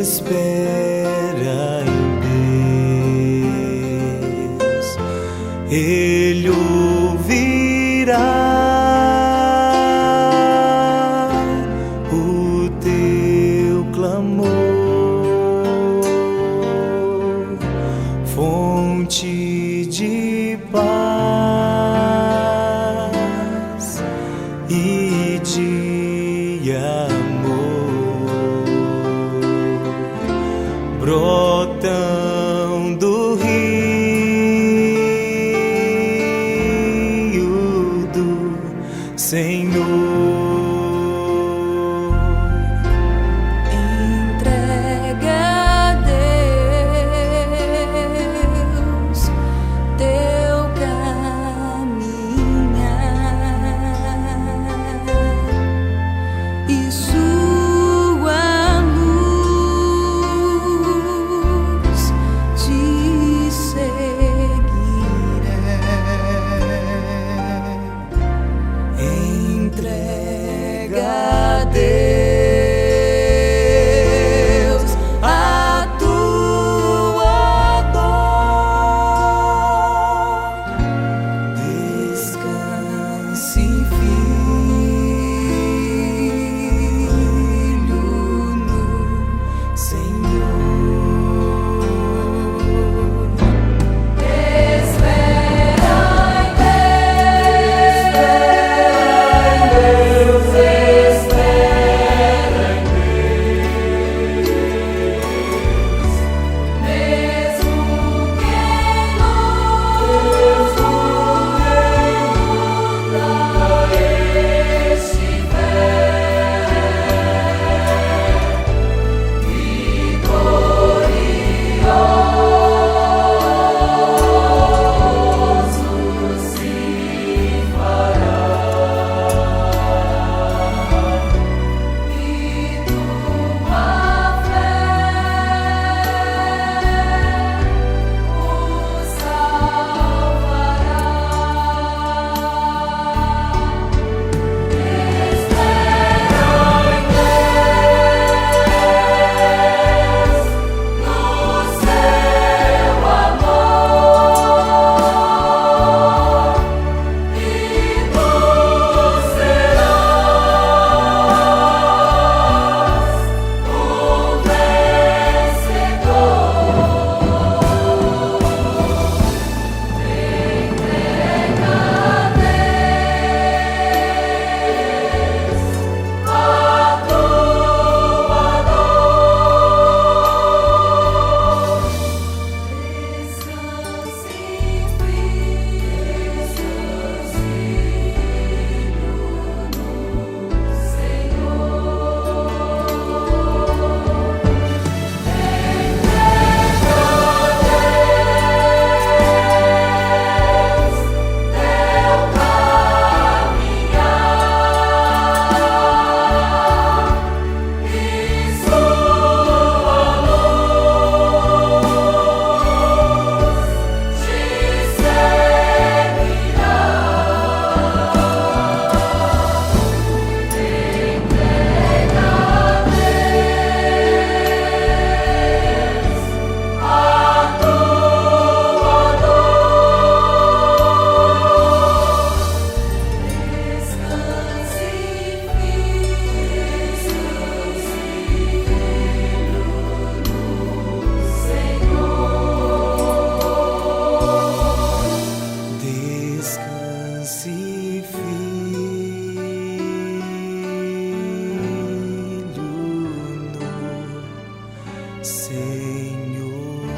Espera em Deus, Ele ouvirá o teu clamor, fonte de paz e de amor, brotão do rio do Senhor. Entrega a Deus teu caminhar e sua luz te seguirá. Entrega a Deus a tua dor, descanse, filho, no Senhor. Descanse, filho, no Senhor.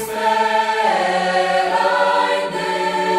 Espera em Deus.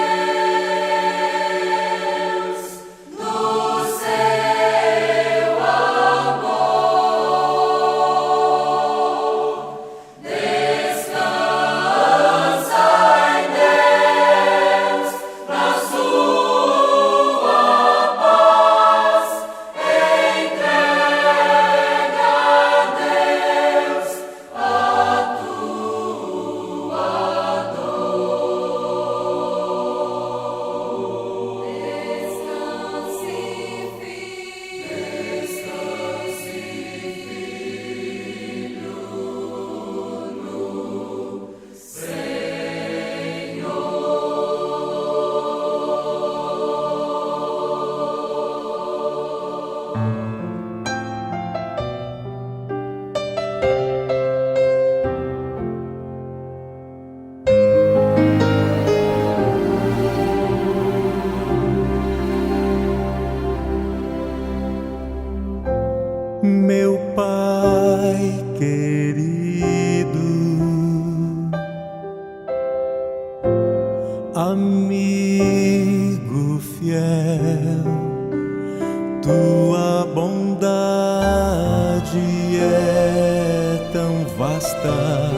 é tão vasta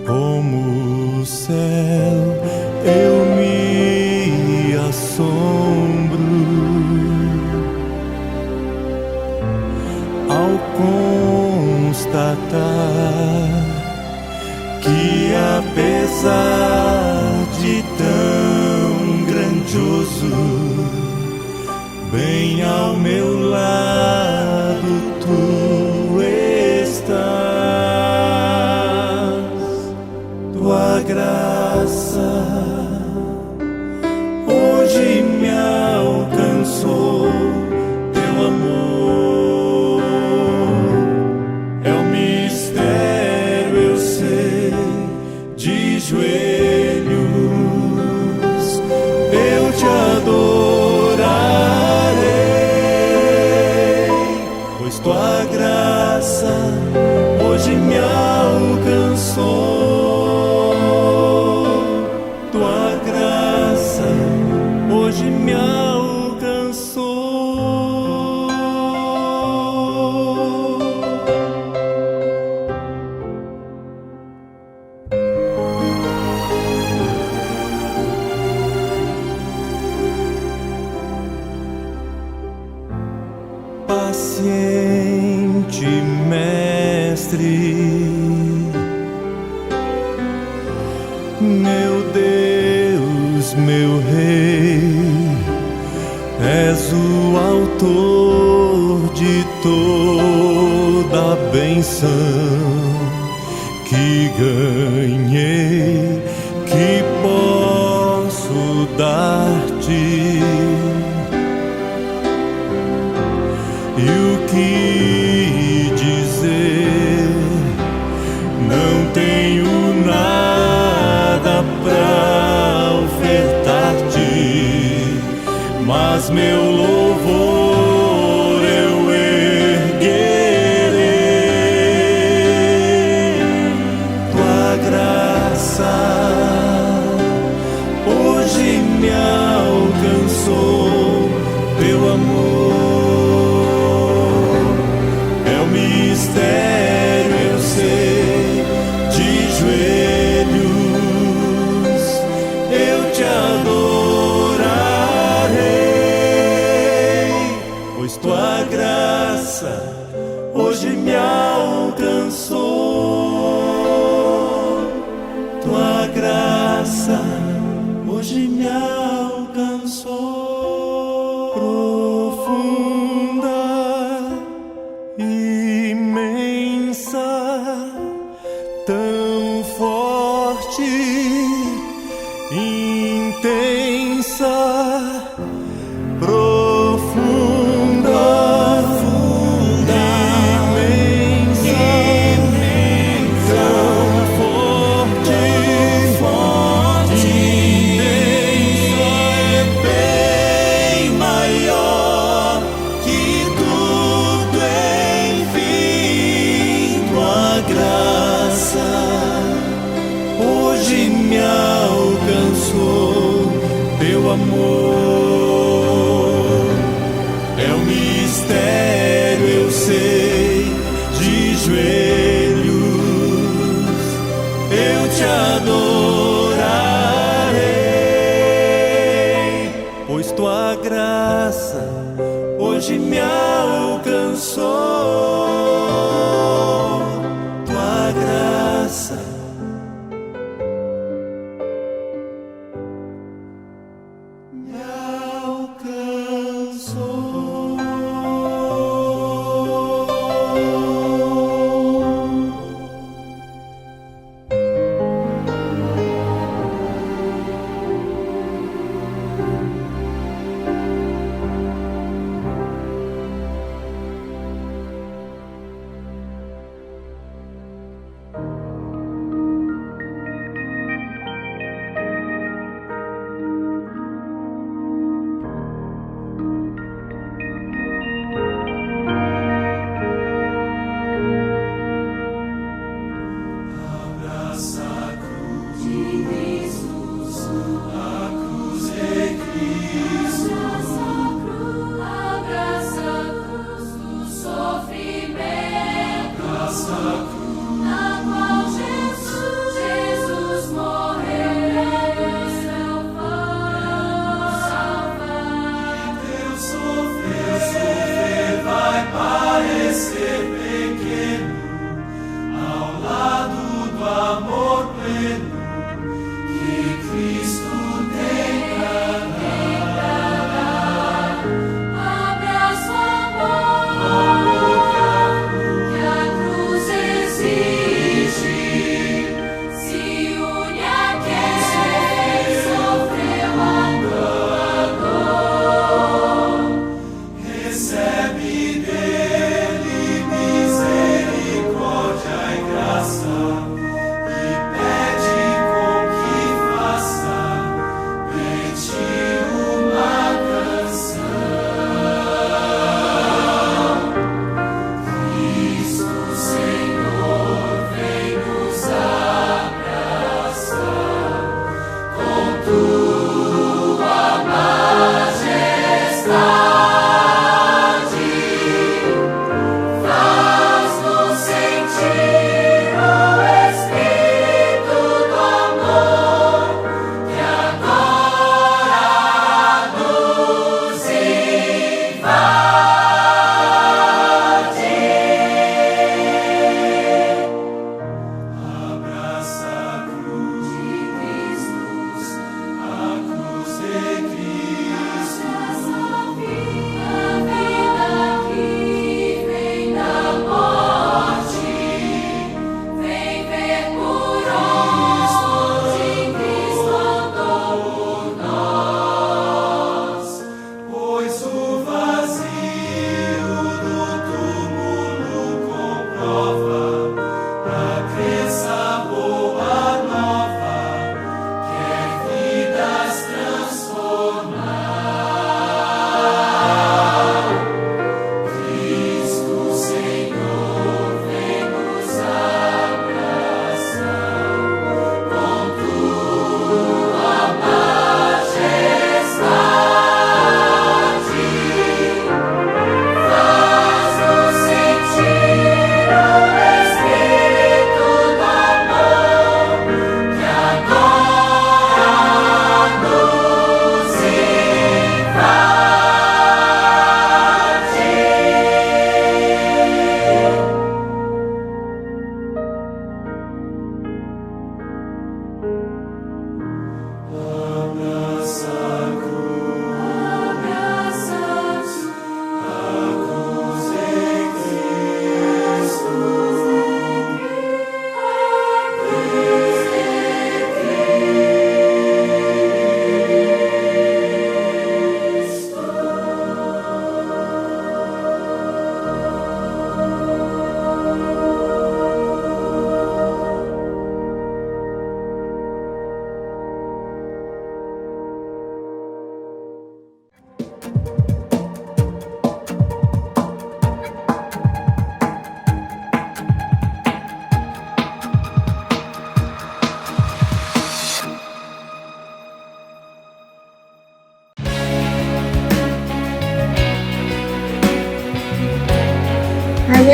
como o céu, eu me assombro ao constatar que apesar de tão grandioso, bem ao meu lado tu estás. Tua graça hoje me alcançou, teu amor é um mistério, eu sei, de joelhos eu te adorarei, pois tua graça hoje me alcançou. Tua graça hoje me alcançou. Paciente mestre, meu Deus, meu Rei, és o autor de toda a bênção que ganhei, que posso dar-te. E o que dizer? Não tenho nada pra ofertar-te, mas meu louvor eu erguerei. Tua graça hoje me alcançou, teu amor mistério, eu sei, de joelhos eu te adorarei, pois tua graça hoje me alcançou. Tua graça hoje me alcançou. Profunda, imensa, tão forte, intensa, profunda, imensa, tão forte, intensa, é bem maior que tudo, enfim. Tua graça hoje me alcançou, teu amor é um mistério, eu sei, de joelhos eu te adorarei, pois tua graça hoje me alcançou. Tua graça me alcançou.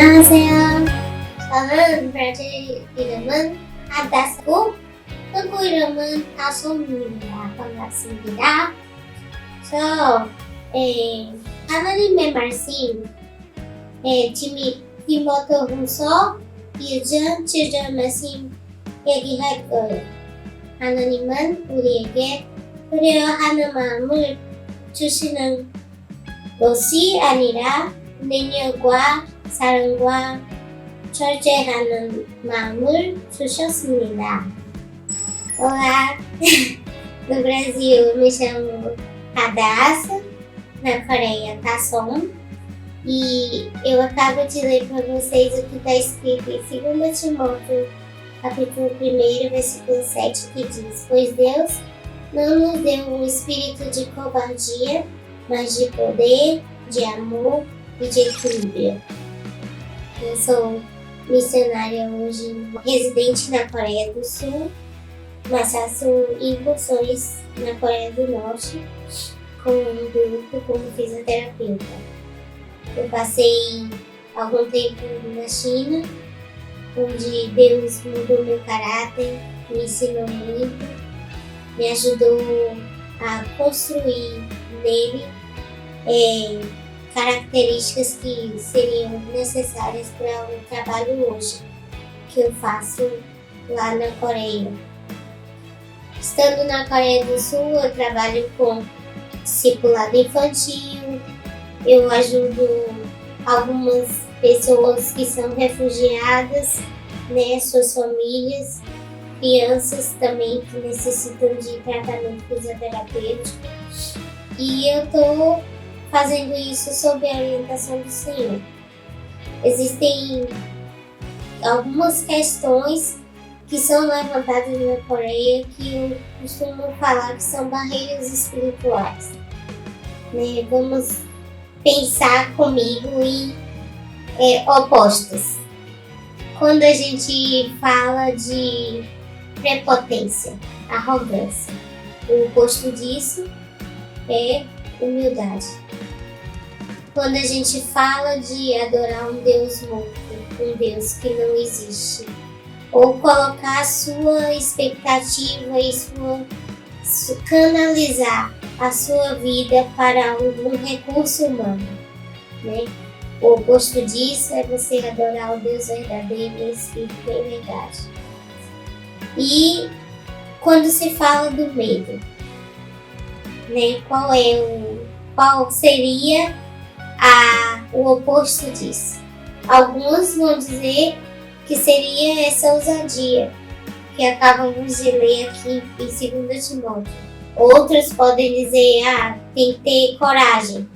안녕하세요. 저는 브라질 이름은 하다스고 한국 이름은 다솜입니다. 반갑습니다. 하나님의 말씀 디모데후서 1장 7절 말씀 얘기할 거예요. 하나님은 우리에게 그리워하는 마음을 주시는 것이 아니라 능력과 사랑과 절제하는 마음을 주셨습니다. Olá, no Brasil me chamo Hadassah, na Coreia Tassom, e eu acabo de ler para vocês o que está escrito em 2 Timóteo, capítulo 1, versículo 7, que diz: Pois Deus não nos deu um espírito de covardia, mas de poder, de amor e de equilíbrio. Eu sou missionária hoje, residente na Coreia do Sul, mas faço incursões na Coreia do Norte com um grupo como fisioterapeuta. Eu passei algum tempo na China, onde Deus mudou meu caráter, me ensinou muito, me ajudou a construir nele características que seriam necessárias para o trabalho hoje que eu faço lá na Coreia. Estando na Coreia do Sul, eu trabalho com discipulado infantil, eu ajudo algumas pessoas que são refugiadas, suas famílias, crianças também que necessitam de tratamento fisioterapêutico. E eu estou fazendo isso sob a orientação do Senhor. Existem algumas questões que são levantadas na Coreia que eu costumo falar que são barreiras espirituais. Vamos pensar comigo em opostos. Quando a gente fala de prepotência, arrogância, o oposto disso é humildade. Quando a gente fala de adorar um Deus morto, um Deus que não existe, ou colocar a sua expectativa e canalizar a sua vida para algum recurso humano, O oposto disso é você adorar o Deus verdadeiro em espírito e em verdade. E quando se fala do medo, qual seria o oposto disso? Alguns vão dizer que seria essa ousadia que acabamos de ler aqui em 2 Timóteo. Outros podem dizer, tem que ter coragem.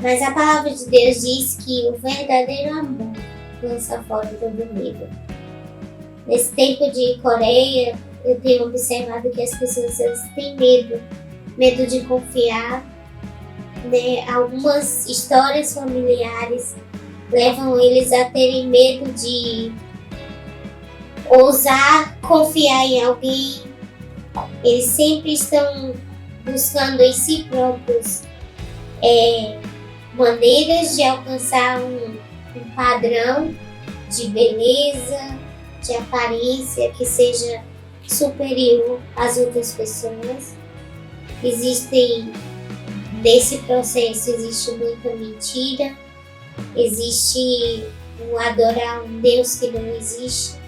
Mas a palavra de Deus diz que o verdadeiro amor lança fora todo medo. Nesse tempo de Coreia, eu tenho observado que as pessoas têm medo de confiar. Algumas histórias familiares levam eles a terem medo de ousar confiar em alguém. Eles sempre estão buscando em si próprios maneiras de alcançar um padrão de beleza, de aparência que seja superior às outras pessoas. Nesse processo existe muita mentira, existe o adorar um Deus que não existe.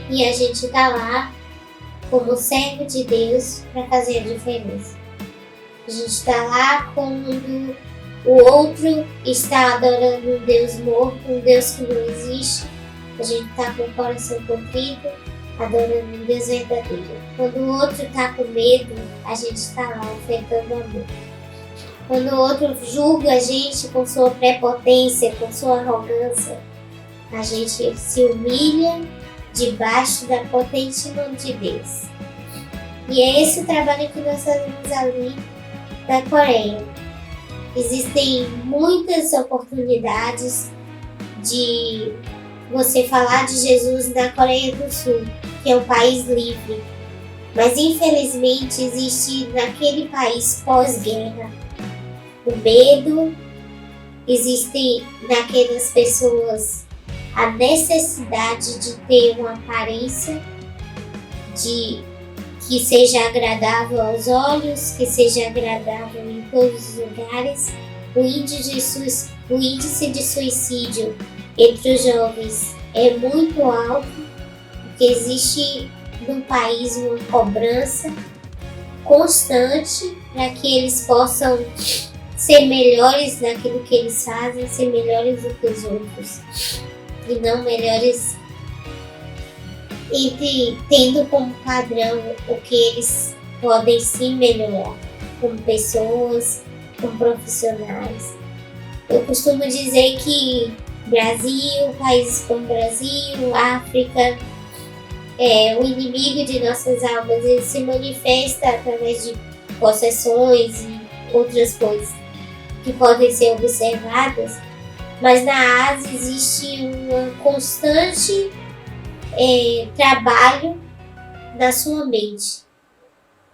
E a gente está lá como servo de Deus para fazer a diferença. A gente está lá quando o outro está adorando um Deus morto, um Deus que não existe. A gente está com o coração contrito, adorando um Deus verdadeiro. Quando o outro está com medo, a gente está lá ofertando amor. Quando o outro julga a gente com sua prepotência, com sua arrogância, a gente se humilha debaixo da potente mão de Deus. E é esse o trabalho que nós fazemos ali na Coreia. Existem muitas oportunidades de você falar de Jesus na Coreia do Sul, que é um país livre. Mas infelizmente existe naquele país pós-guerra o medo existe naquelas pessoas a necessidade de ter uma aparência que seja agradável aos olhos, que seja agradável em todos os lugares. O índice de suicídio entre os jovens é muito alto, porque existe no país uma cobrança constante para que eles possam ser melhores naquilo que eles fazem, ser melhores do que os outros, e não melhores tendo como padrão o que eles podem sim melhorar, como pessoas, como profissionais. Eu costumo dizer que Brasil, países como Brasil, África, o inimigo de nossas almas, ele se manifesta através de possessões e outras coisas que podem ser observadas, mas na Ásia existe um constante trabalho na sua mente,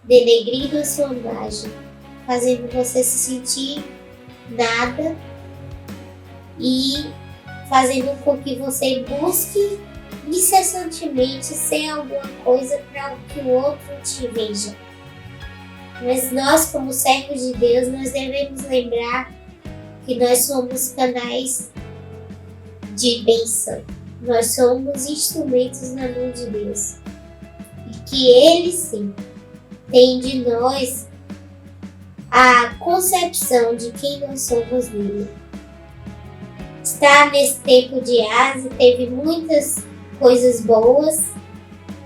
denegrindo a sua imagem, fazendo você se sentir nada e fazendo com que você busque incessantemente ser alguma coisa para que o outro te veja. Mas nós, como servos de Deus, nós devemos lembrar que nós somos canais de bênção. Nós somos instrumentos na mão de Deus. E que Ele, sim, tem de nós a concepção de quem nós somos nele. Estar nesse tempo de Ásia teve muitas coisas boas,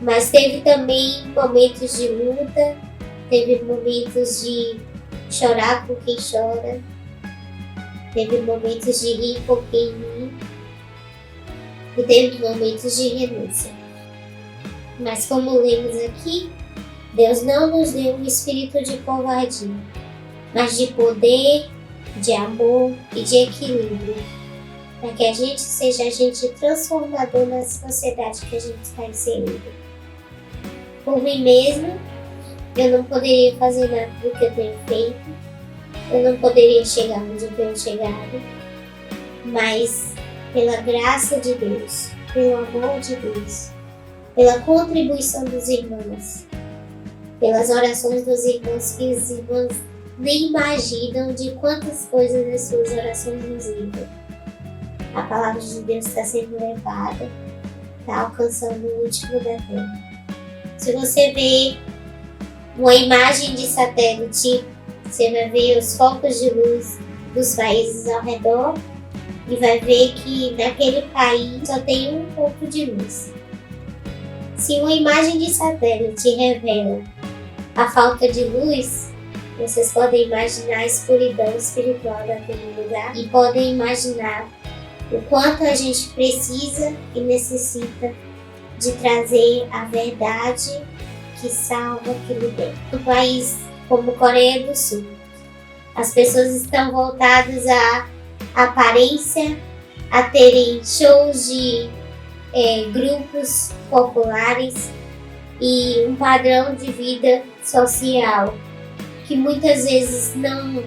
mas teve também momentos de luta, teve momentos de chorar com quem chora, teve momentos de rir com quem ri, e teve momentos de renúncia. Mas como lemos aqui, Deus não nos deu um espírito de covardia, mas de poder, de amor e de equilíbrio, para que a gente seja agente transformador na sociedade que a gente está inserido. Por mim mesma, eu não poderia fazer nada do que eu tenho feito, eu não poderia chegar onde eu tenho chegado, mas pela graça de Deus, pelo amor de Deus, pela contribuição dos irmãos, pelas orações dos irmãos, que os irmãos nem imaginam de quantas coisas as suas orações nos livram. A palavra de Deus está sendo levada, está alcançando o último da terra. Se você vê uma imagem de satélite, você vai ver os focos de luz dos países ao redor e vai ver que naquele país só tem um ponto de luz. Se uma imagem de satélite revela a falta de luz, vocês podem imaginar a escuridão espiritual daquele lugar e podem imaginar o quanto a gente precisa e necessita de trazer a verdade que salva, que liberta. Um país como Coreia do Sul, as pessoas estão voltadas à aparência, a terem shows de grupos populares e um padrão de vida social que muitas vezes não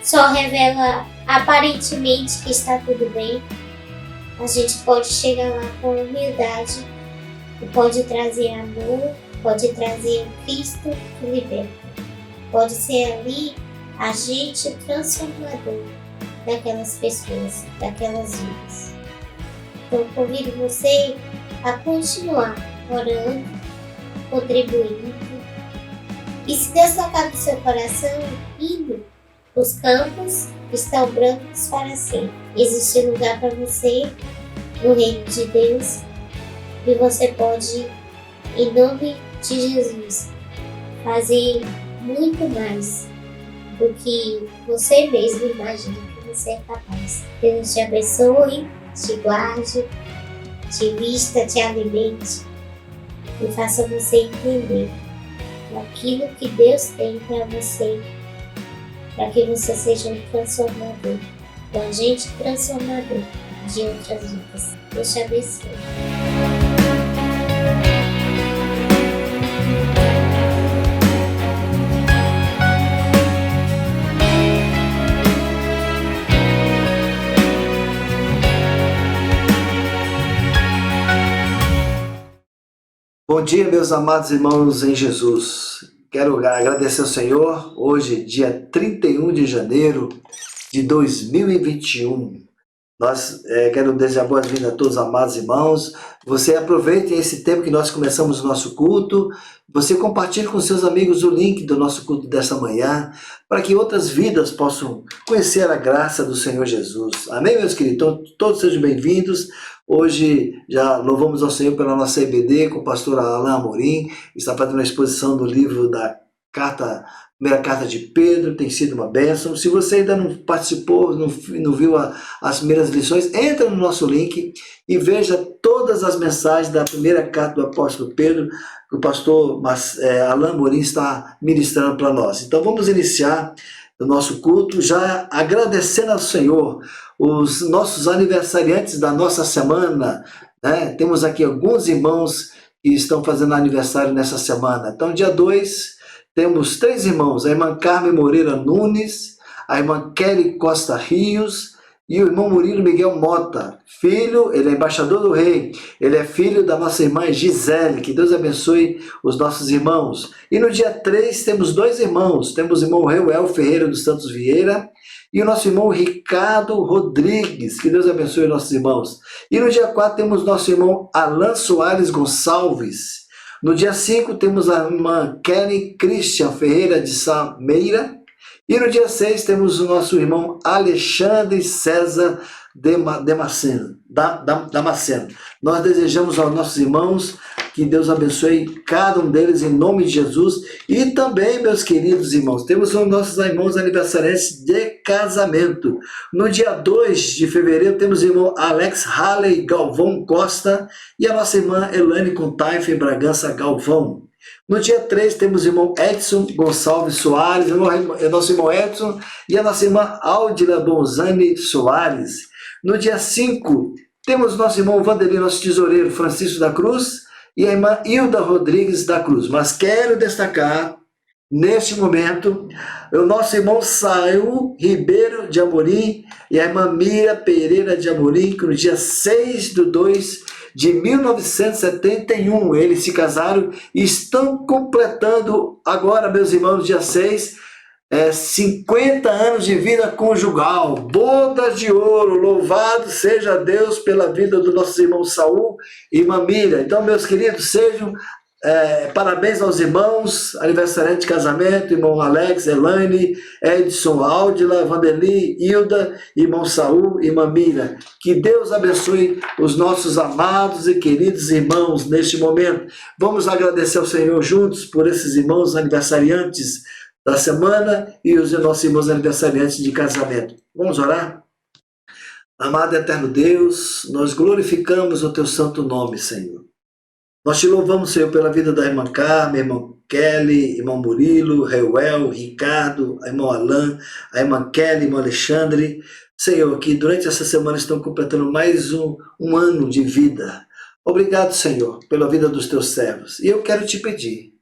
só revela aparentemente que está tudo bem. A gente pode chegar lá com humildade e pode trazer amor, pode trazer o Cristo que liberta. Pode ser ali agente transformador daquelas pessoas, daquelas vidas. Então convido você a continuar orando, contribuindo e, se Deus tocar no seu coração, indo. Os campos estão brancos para sempre. Existe lugar para você no reino de Deus e você pode, em nome de Jesus, fazer muito mais do que você mesmo imagina que você é capaz. Deus te abençoe, te guarde, te vista, te alimente e faça você entender aquilo que Deus tem para você, para que você seja um transformador, um agente transformador de outras vidas. Deus te abençoe. Bom dia, meus amados irmãos em Jesus. Quero agradecer ao Senhor, hoje, dia 31 de janeiro de 2021. Quero desejar boas-vindas a todos os amados irmãos. Você aproveite esse tempo que nós começamos o nosso culto. Você compartilhe com seus amigos o link do nosso culto dessa manhã, para que outras vidas possam conhecer a graça do Senhor Jesus. Amém, meus queridos? Então, todos sejam bem-vindos. Hoje já louvamos ao Senhor pela nossa EBD com o pastor Alain Amorim. Está fazendo uma exposição do livro da primeira carta de Pedro, tem sido uma bênção. Se você ainda não participou, não viu as primeiras lições, entra no nosso link e veja todas as mensagens da primeira carta do apóstolo Pedro, que o pastor Alain Amorim está ministrando para nós. Então vamos iniciar o nosso culto já agradecendo ao Senhor os nossos aniversariantes da nossa semana, né? Temos aqui alguns irmãos que estão fazendo aniversário nessa semana. Então dia 2... temos 3 irmãos, a irmã Carmen Moreira Nunes, a irmã Kelly Costa Rios e o irmão Murilo Miguel Mota. Filho, ele é embaixador do rei, ele é filho da nossa irmã Gisele, que Deus abençoe os nossos irmãos. E no dia 3 temos 2 irmãos, temos o irmão Reuel Ferreira dos Santos Vieira e o nosso irmão Ricardo Rodrigues, que Deus abençoe os nossos irmãos. E no dia 4 temos nosso irmão Alan Soares Gonçalves. No dia 5 temos a irmã Kelly Christian Ferreira de Sameira. E no dia 6 temos o nosso irmão Alexandre César Damasceno. Nós desejamos aos nossos irmãos que Deus abençoe cada um deles em nome de Jesus. E também, meus queridos irmãos, temos os nossos irmãos aniversariantes de casamento. No dia 2 de fevereiro temos o irmão Alex Halley Galvão Costa e a nossa irmã Elane Contaife Bragança Galvão. No dia 3 temos o irmão Edson Gonçalves Soares, nosso irmão Edson, e a nossa irmã Áudila Bonzani Soares. No dia 5 temos nosso irmão Vanderlei, nosso tesoureiro Francisco da Cruz, e a irmã Hilda Rodrigues da Cruz. Mas quero destacar, neste momento, o nosso irmão Saul Ribeiro de Amorim e a irmã Mira Pereira de Amorim, que no dia 6/2 de 1971 eles se casaram e estão completando agora, meus irmãos, dia 6, 50 anos de vida conjugal, bodas de ouro. Louvado seja Deus pela vida do nosso irmão Saul e irmã Mira. Então, meus queridos, sejam parabéns aos irmãos, aniversariante de casamento, irmão Alex, Elaine, Edson, Áudila, Vanderli, Hilda, irmão Saul e irmã Mira. Que Deus abençoe os nossos amados e queridos irmãos neste momento. Vamos agradecer ao Senhor juntos por esses irmãos aniversariantes da semana e os nossos irmãos aniversariantes de casamento. Vamos orar? Amado eterno Deus, nós glorificamos o teu santo nome, Senhor. Nós te louvamos, Senhor, pela vida da irmã Carmen, irmão Kelly, irmão Murilo, Reuel, Ricardo, a irmão Alain, a irmã Kelly, irmão Alexandre. Senhor, que durante essa semana estão completando mais um ano de vida. Obrigado, Senhor, pela vida dos teus servos. E eu quero te pedir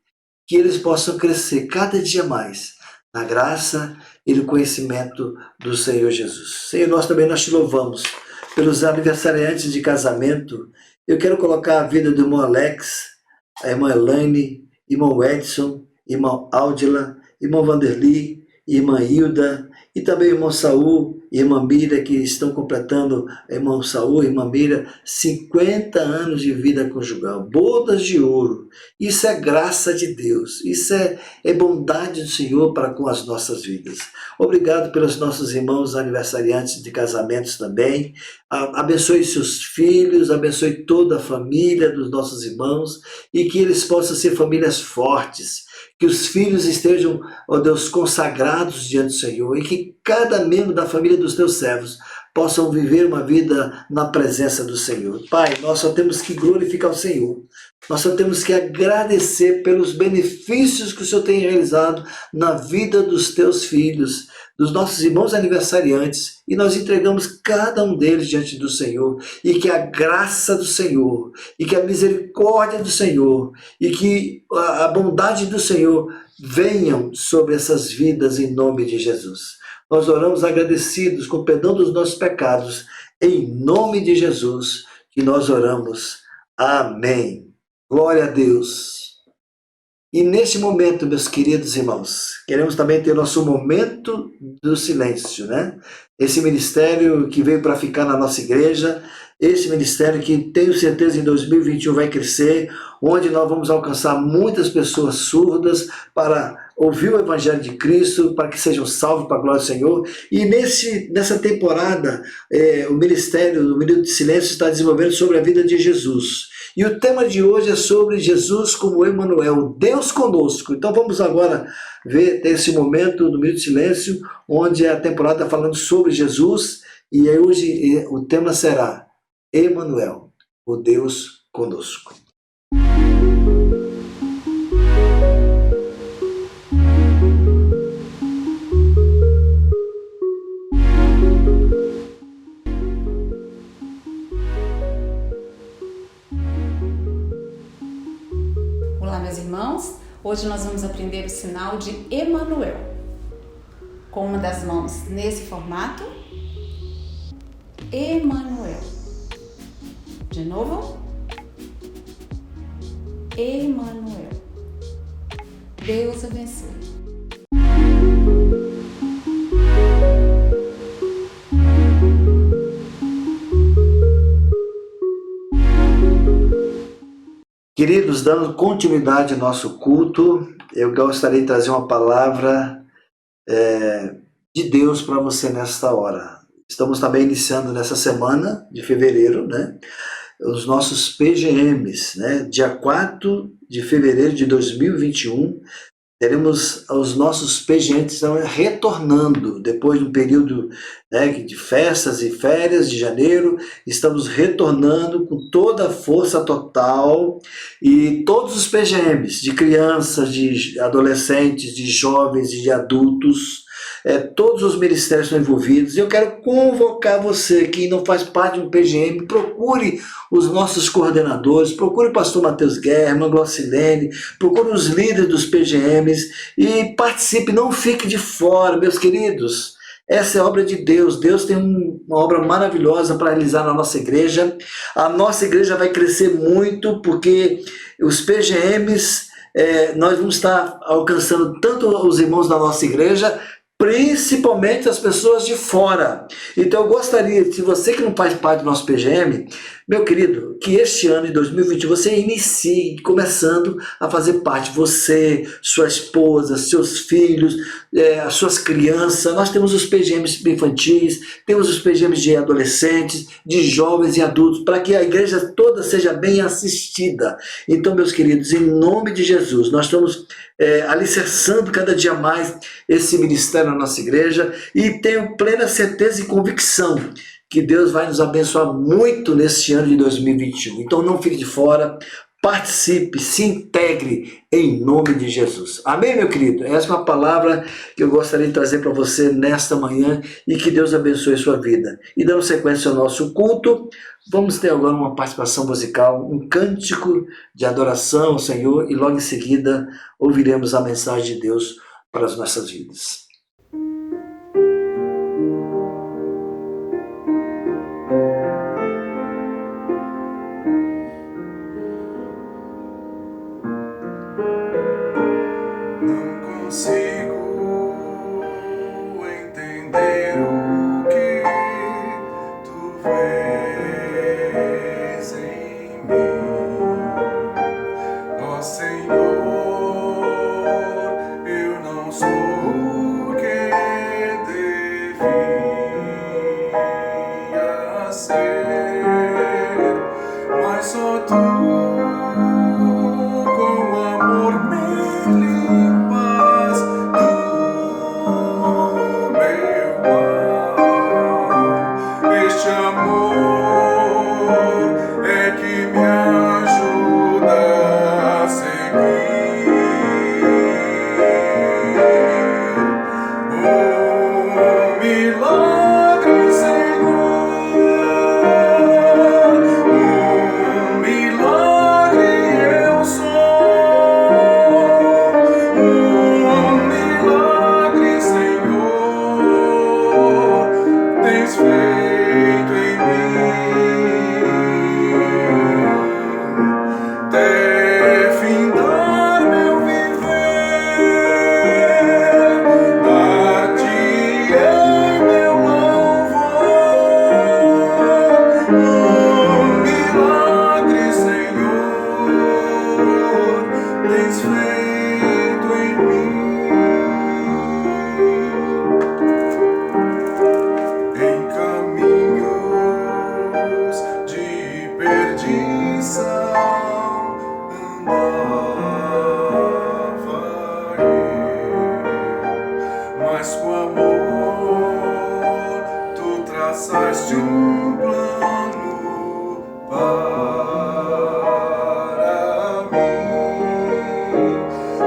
que eles possam crescer cada dia mais na graça e no conhecimento do Senhor Jesus. Senhor, nós te louvamos pelos aniversariantes de casamento. Eu quero colocar a vida do irmão Alex, a irmã Elaine, irmão Edson, irmão Áudila, irmão Vanderli, irmã Hilda, e também o irmão Saul e irmã Mira, que estão completando, irmão Saul e irmã Mira, 50 anos de vida conjugal, bodas de ouro. Isso é graça de Deus, isso é bondade do Senhor para com as nossas vidas. Obrigado pelos nossos irmãos aniversariantes de casamentos também. Abençoe seus filhos, abençoe toda a família dos nossos irmãos e que eles possam ser famílias fortes. Que os filhos estejam, ó Deus, consagrados diante do Senhor e que cada membro da família dos teus servos possam viver uma vida na presença do Senhor. Pai, nós só temos que glorificar o Senhor. Nós só temos que agradecer pelos benefícios que o Senhor tem realizado na vida dos teus filhos, dos nossos irmãos aniversariantes, e nós entregamos cada um deles diante do Senhor, e que a graça do Senhor, e que a misericórdia do Senhor, e que a bondade do Senhor venham sobre essas vidas em nome de Jesus. Nós oramos agradecidos com o perdão dos nossos pecados, em nome de Jesus, que nós oramos. Amém. Glória a Deus. E neste momento, meus queridos irmãos, queremos também ter nosso momento do silêncio, né? Esse ministério que veio para ficar na nossa igreja, esse ministério que tenho certeza em 2021 vai crescer, onde nós vamos alcançar muitas pessoas surdas para ouvir o Evangelho de Cristo, para que sejam salvos para a glória do Senhor. E nessa temporada, o ministério do Minuto de Silêncio está desenvolvendo sobre a vida de Jesus. E o tema de hoje é sobre Jesus como Emanuel, Deus conosco. Então vamos agora ver esse momento do Minuto de Silêncio, onde a temporada está falando sobre Jesus, e aí hoje o tema será Emanuel, o Deus conosco. Olá, meus irmãos. Hoje nós vamos aprender o sinal de Emanuel. Com uma das mãos nesse formato. Emanuel. De novo. Emanuel. Deus abençoe. Queridos, dando continuidade ao nosso culto, eu gostaria de trazer uma palavra de Deus para você nesta hora. Estamos também iniciando nessa semana de fevereiro, né, os nossos PGMs, né, dia 4 de fevereiro de 2021, teremos os nossos PGMs retornando, depois de um período, né, de festas e férias de janeiro, estamos retornando com toda a força total, e todos os PGMs, de crianças, de adolescentes, de jovens e de adultos, todos os ministérios estão envolvidos. Eu quero convocar você que não faz parte de um PGM, procure os nossos coordenadores, procure o pastor Matheus Guerra, irmã Glaucilene, procure os líderes dos PGMs e participe, não fique de fora, meus queridos. Essa é a obra de Deus. Deus tem uma obra maravilhosa para realizar na nossa igreja. A nossa igreja vai crescer muito, porque os PGMs, nós vamos estar alcançando tanto os irmãos da nossa igreja, principalmente as pessoas de fora. Então eu gostaria, se você que não faz parte do nosso PGM, meu querido, que este ano de 2020 você inicie começando a fazer parte, você, sua esposa, seus filhos, as suas crianças. Nós temos os PGMs infantis, temos os PGMs de adolescentes, de jovens e adultos, para que a igreja toda seja bem assistida. Então, meus queridos, em nome de Jesus, nós estamos alicerçando cada dia mais esse ministério na nossa igreja, e tenho plena certeza e convicção que Deus vai nos abençoar muito neste ano de 2021. Então não fique de fora, participe, se integre em nome de Jesus. Amém, meu querido? Essa é uma palavra que eu gostaria de trazer para você nesta manhã, e que Deus abençoe a sua vida. E dando sequência ao nosso culto, vamos ter agora uma participação musical, um cântico de adoração ao Senhor, e logo em seguida ouviremos a mensagem de Deus para as nossas vidas. Senhor, eu não sou mas com amor tu traçaste um plano para mim.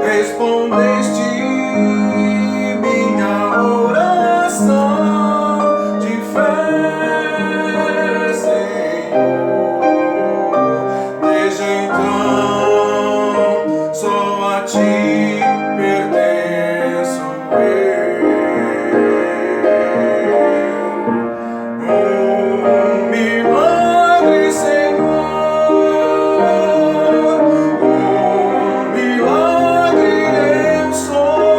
Respondeste minha oração de fé, Senhor. Desde então só a ti pertenço eu. Milagre, Senhor, milagre eu sou,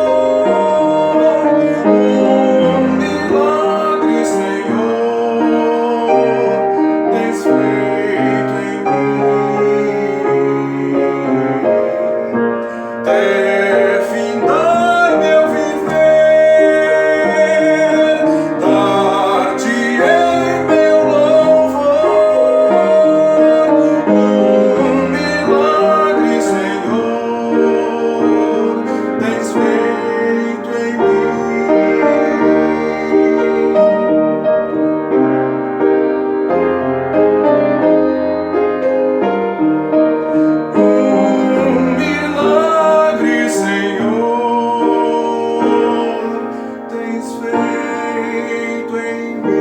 milagre, Senhor, tens feito em mim. Até findar meu viver, dar-te-ei meu louvor. Milagre, Senhor, tens feito em mim. Milagre, Senhor, tens feito em mim.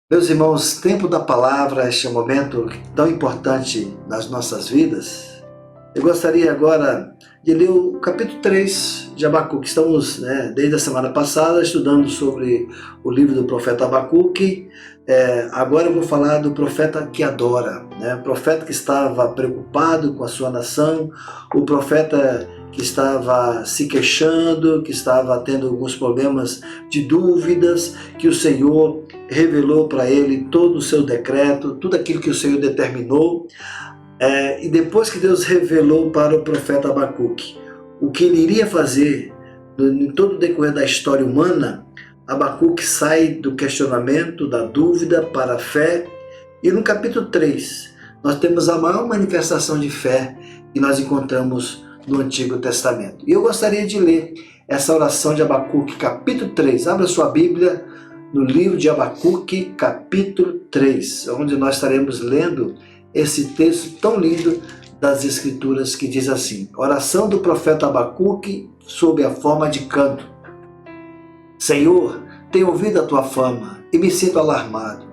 Meus irmãos, tempo da palavra, este é um momento tão importante nas nossas vidas. Eu gostaria agora de ler o capítulo 3 de Abacuque. Estamos, desde a semana passada, estudando sobre o livro do profeta Abacuque. Agora eu vou falar do profeta que adora, o profeta que estava preocupado com a sua nação, o profeta que estava se queixando, que estava tendo alguns problemas de dúvidas, que o Senhor revelou para ele todo o seu decreto, tudo aquilo que o Senhor determinou. E depois que Deus revelou para o profeta Abacuque o que ele iria fazer em todo o decorrer da história humana, Abacuque sai do questionamento, da dúvida para a fé. E no capítulo 3 nós temos a maior manifestação de fé que nós encontramos no Antigo Testamento. E eu gostaria de ler essa oração de Abacuque, capítulo 3. Abra sua Bíblia no livro de Abacuque, capítulo 3, onde nós estaremos lendo esse texto tão lindo das Escrituras que diz assim: oração do profeta Abacuque sob a forma de canto. Senhor, tenho ouvido a tua fama e me sinto alarmado.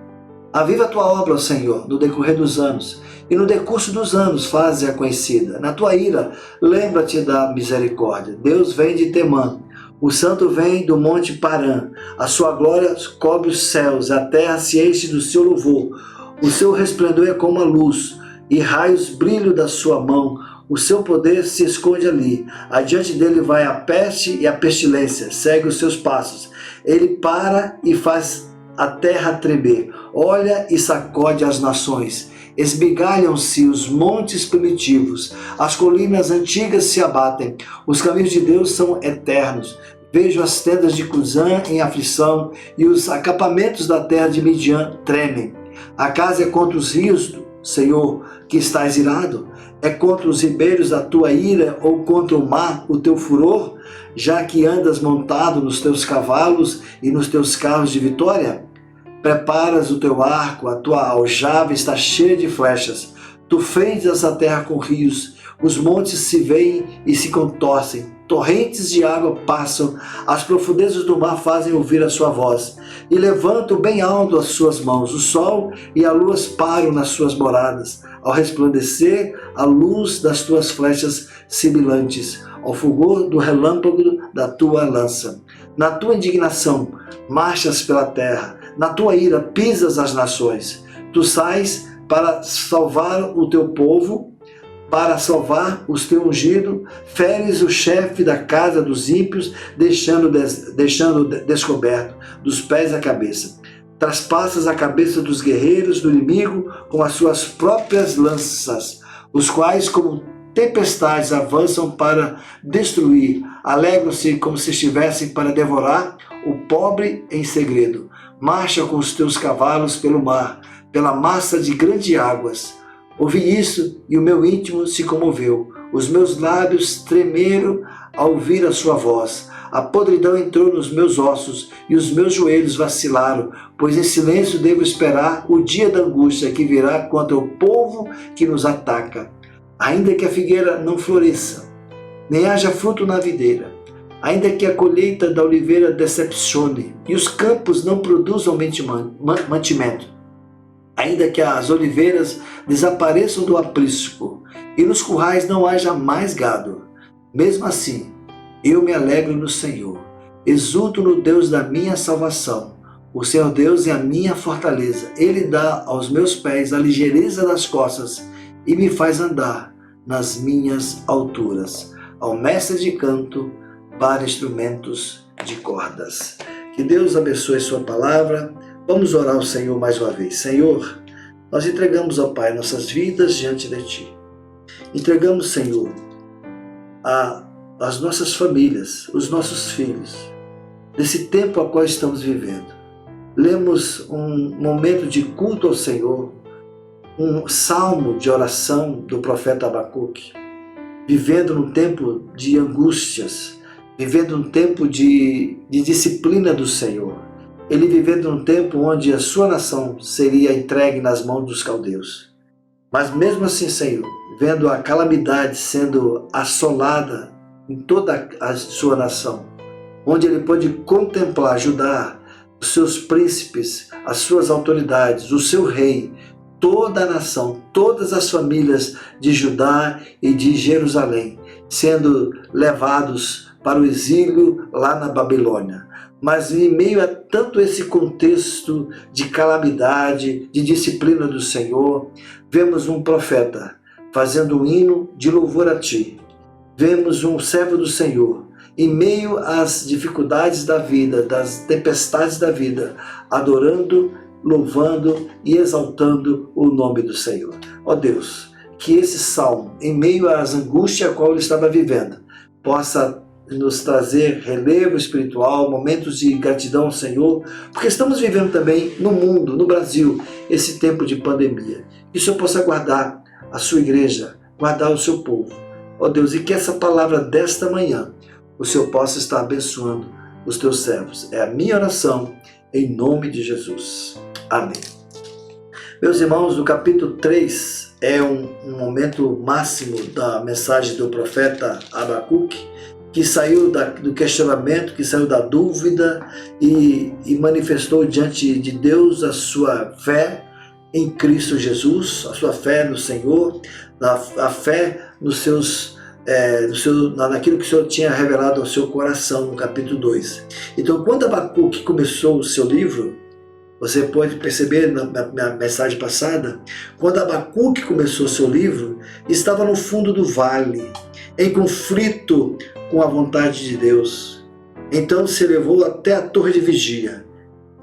Aviva a tua obra, ó Senhor, no decorrer dos anos, e no decurso dos anos faze-a conhecida. Na tua ira, lembra-te da misericórdia. Deus vem de Temã, o santo vem do monte Parã. A sua glória cobre os céus, a terra se enche do seu louvor. O seu resplendor é como a luz, e raios brilham da sua mão. O seu poder se esconde ali. Adiante dele vai a peste e a pestilência, segue os seus passos. Ele para e faz a terra tremer, olha e sacode as nações. Esmigalham-se os montes primitivos, as colinas antigas se abatem. Os caminhos de Deus são eternos. Vejo as tendas de Cusã em aflição, e os acampamentos da terra de Midian tremem. Acaso é contra os rios, Senhor, que estás irado? É contra os ribeiros a tua ira, ou contra o mar o teu furor? Já que andas montado nos teus cavalos e nos teus carros de vitória? Preparas o teu arco, a tua aljava está cheia de flechas. Tu fendes a terra com rios, os montes se veem e se contorcem. Torrentes de água passam, as profundezas do mar fazem ouvir a sua voz. E levantam bem alto as suas mãos, o sol e a lua param nas suas moradas. Ao resplandecer, a luz das tuas flechas sibilantes, ao fulgor do relâmpago da tua lança. Na tua indignação, marchas pela terra, na tua ira pisas as nações. Tu sais para salvar o teu povo, para salvar os teus ungidos, feres o chefe da casa dos ímpios, deixando descoberto dos pés à cabeça. Traspassas a cabeça dos guerreiros do inimigo com as suas próprias lanças, os quais como tempestades avançam para destruir, alegram-se como se estivessem para devorar o pobre em segredo. Marcha com os teus cavalos pelo mar, pela massa de grandes águas. Ouvi isso e o meu íntimo se comoveu. Os meus lábios tremeram ao ouvir a sua voz. A podridão entrou nos meus ossos e os meus joelhos vacilaram, pois em silêncio devo esperar o dia da angústia que virá contra o povo que nos ataca. Ainda que a figueira não floresça, nem haja fruto na videira, ainda que a colheita da oliveira decepcione e os campos não produzam mantimento, ainda que as oliveiras desapareçam do aprisco e nos currais não haja mais gado, mesmo assim eu me alegro no Senhor, exulto no Deus da minha salvação. O Senhor Deus é a minha fortaleza. Ele dá aos meus pés a ligeireza das costas e me faz andar nas minhas alturas. Ao mestre de canto para instrumentos de cordas. Que Deus abençoe sua palavra. Vamos orar ao Senhor mais uma vez. Senhor, nós entregamos ao Pai nossas vidas diante de Ti. Entregamos, Senhor, as nossas famílias, os nossos filhos, nesse tempo a qual estamos vivendo. Lemos um momento de culto ao Senhor, um salmo de oração do profeta Abacuque, vivendo num tempo de angústias, vivendo num tempo de disciplina do Senhor. Ele vivendo num tempo onde a sua nação seria entregue nas mãos dos caldeus. Mas mesmo assim, Senhor, vendo a calamidade sendo assolada em toda a sua nação, onde ele pôde contemplar, ajudar os seus príncipes, as suas autoridades, o seu rei, toda a nação, todas as famílias de Judá e de Jerusalém, sendo levados para o exílio lá na Babilônia. Mas em meio a tanto esse contexto de calamidade, de disciplina do Senhor, vemos um profeta fazendo um hino de louvor a Ti. Vemos um servo do Senhor, em meio às dificuldades da vida, das tempestades da vida, adorando, louvando e exaltando o nome do Senhor. Ó Deus, que esse salmo, em meio às angústias a qual ele estava vivendo, possa nos trazer relevo espiritual, momentos de gratidão ao Senhor, porque estamos vivendo também no mundo, no Brasil, esse tempo de pandemia. Que o Senhor possa guardar a sua igreja, guardar o seu povo. Ó Deus, e que essa palavra desta manhã, o Senhor possa estar abençoando os teus servos. É a minha oração, em nome de Jesus. Amém. Meus irmãos, no capítulo 3 é um momento máximo da mensagem do profeta Abacuque, que saiu do questionamento, que saiu da dúvida e manifestou diante de Deus a sua fé em Cristo Jesus, a sua fé no Senhor, a fé naquilo que o Senhor tinha revelado ao seu coração no capítulo 2. Então, quando Abacuque começou o seu livro, você pode perceber na mensagem passada, quando Abacuque começou o seu livro, estava no fundo do vale, em conflito com a vontade de Deus. Então se levou até a torre de vigia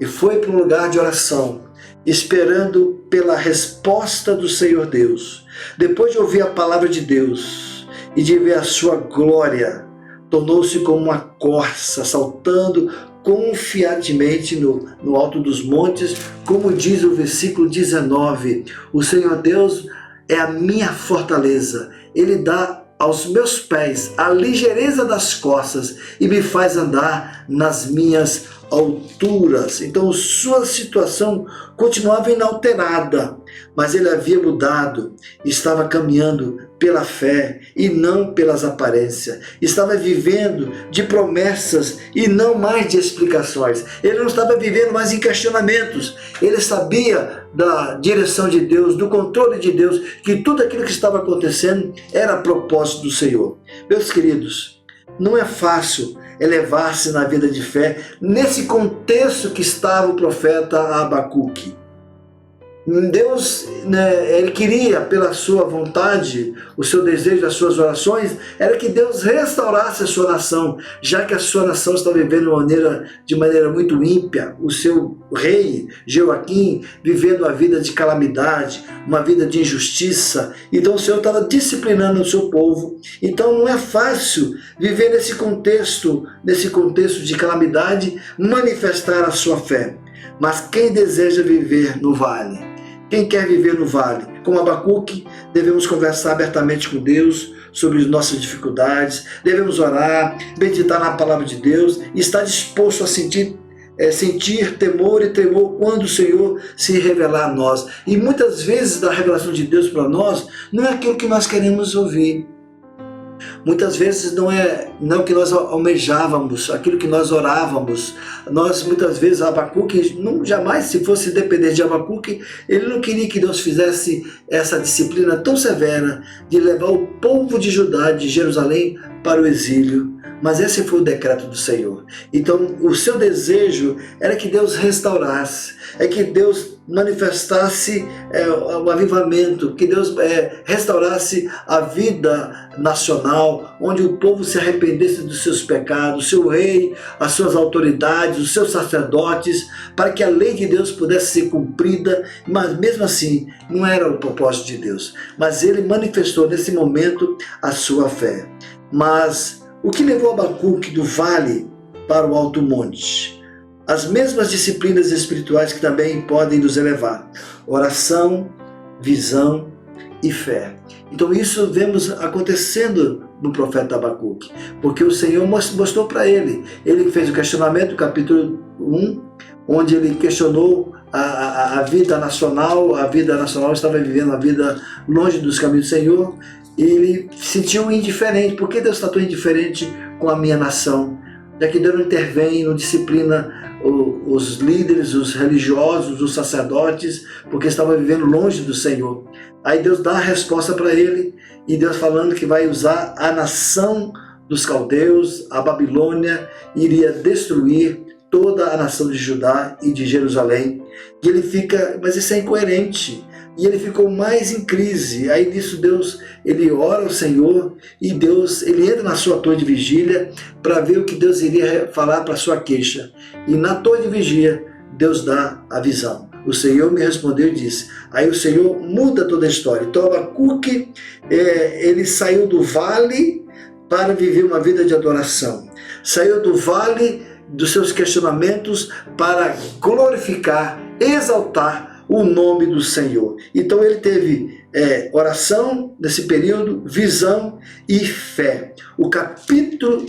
e foi para um lugar de oração, esperando pela resposta do Senhor Deus. Depois de ouvir a palavra de Deus e de ver a sua glória, tornou-se como uma corça, saltando confiantemente no alto dos montes, como diz o versículo 19, o Senhor Deus é a minha fortaleza, Ele dá aos meus pés a ligeireza das costas e me faz andar nas minhas alturas. Então sua situação continuava inalterada, mas ele havia mudado, estava caminhando pela fé e não pelas aparências, estava vivendo de promessas e não mais de explicações. Ele não estava vivendo mais em questionamentos, ele sabia da direção de Deus, do controle de Deus, que tudo aquilo que estava acontecendo era propósito do Senhor. Meus queridos, não é fácil elevar-se na vida de fé nesse contexto que estava o profeta Abacuque. Deus, ele queria, pela sua vontade, o seu desejo, as suas orações, era que Deus restaurasse a sua nação, já que a sua nação estava vivendo de maneira muito ímpia, o seu rei, Joaquim, vivendo uma vida de calamidade, uma vida de injustiça. Então o Senhor estava disciplinando o seu povo. Então não é fácil viver nesse contexto de calamidade, manifestar a sua fé. Mas quem deseja viver no vale, Quem quer viver no vale? Como Abacuque, devemos conversar abertamente com Deus sobre as nossas dificuldades, devemos orar, meditar na palavra de Deus e estar disposto a sentir temor e tremor quando o Senhor se revelar a nós. E muitas vezes a revelação de Deus para nós não é aquilo que nós queremos ouvir. Muitas vezes não é o que nós almejávamos, aquilo que nós orávamos. Nós, muitas vezes, Abacuque, jamais, se fosse depender de Abacuque, ele não queria que Deus fizesse essa disciplina tão severa de levar o povo de Judá, de Jerusalém, para o exílio. Mas esse foi o decreto do Senhor. Então, o seu desejo era que Deus restaurasse, é que Deus manifestasse o avivamento, que Deus restaurasse a vida nacional, onde o povo se arrependesse dos seus pecados, o seu rei, as suas autoridades, os seus sacerdotes, para que a lei de Deus pudesse ser cumprida. Mas mesmo assim, não era o propósito de Deus. Mas ele manifestou nesse momento a sua fé. Mas o que levou Abacuque do vale para o alto monte? As mesmas disciplinas espirituais que também podem nos elevar: oração, visão e fé. Então isso vemos acontecendo no profeta Abacuque, porque o Senhor mostrou para ele. Ele fez o questionamento do capítulo 1, onde ele questionou a vida nacional. A vida nacional estava vivendo a vida longe dos caminhos do Senhor. E ele se sentiu indiferente. Por que Deus está tão indiferente com a minha nação? Já que Deus não intervém, não disciplina os líderes, os religiosos, os sacerdotes, porque estavam vivendo longe do Senhor. Aí Deus dá a resposta para ele, e Deus falando que vai usar a nação dos caldeus, a Babilônia, iria destruir toda a nação de Judá e de Jerusalém. E ele fica, mas isso é incoerente. E ele ficou mais em crise. Aí nisso Deus, ele ora ao Senhor, e Deus, ele entra na sua torre de vigília para ver o que Deus iria falar para a sua queixa. E na torre de vigília, Deus dá a visão. O Senhor me respondeu e disse. Aí o Senhor muda toda a história. Então Abacuque, ele saiu do vale para viver uma vida de adoração. Saiu do vale dos seus questionamentos para glorificar, exaltar o nome do Senhor. Então ele teve oração nesse período, visão e fé. O capítulo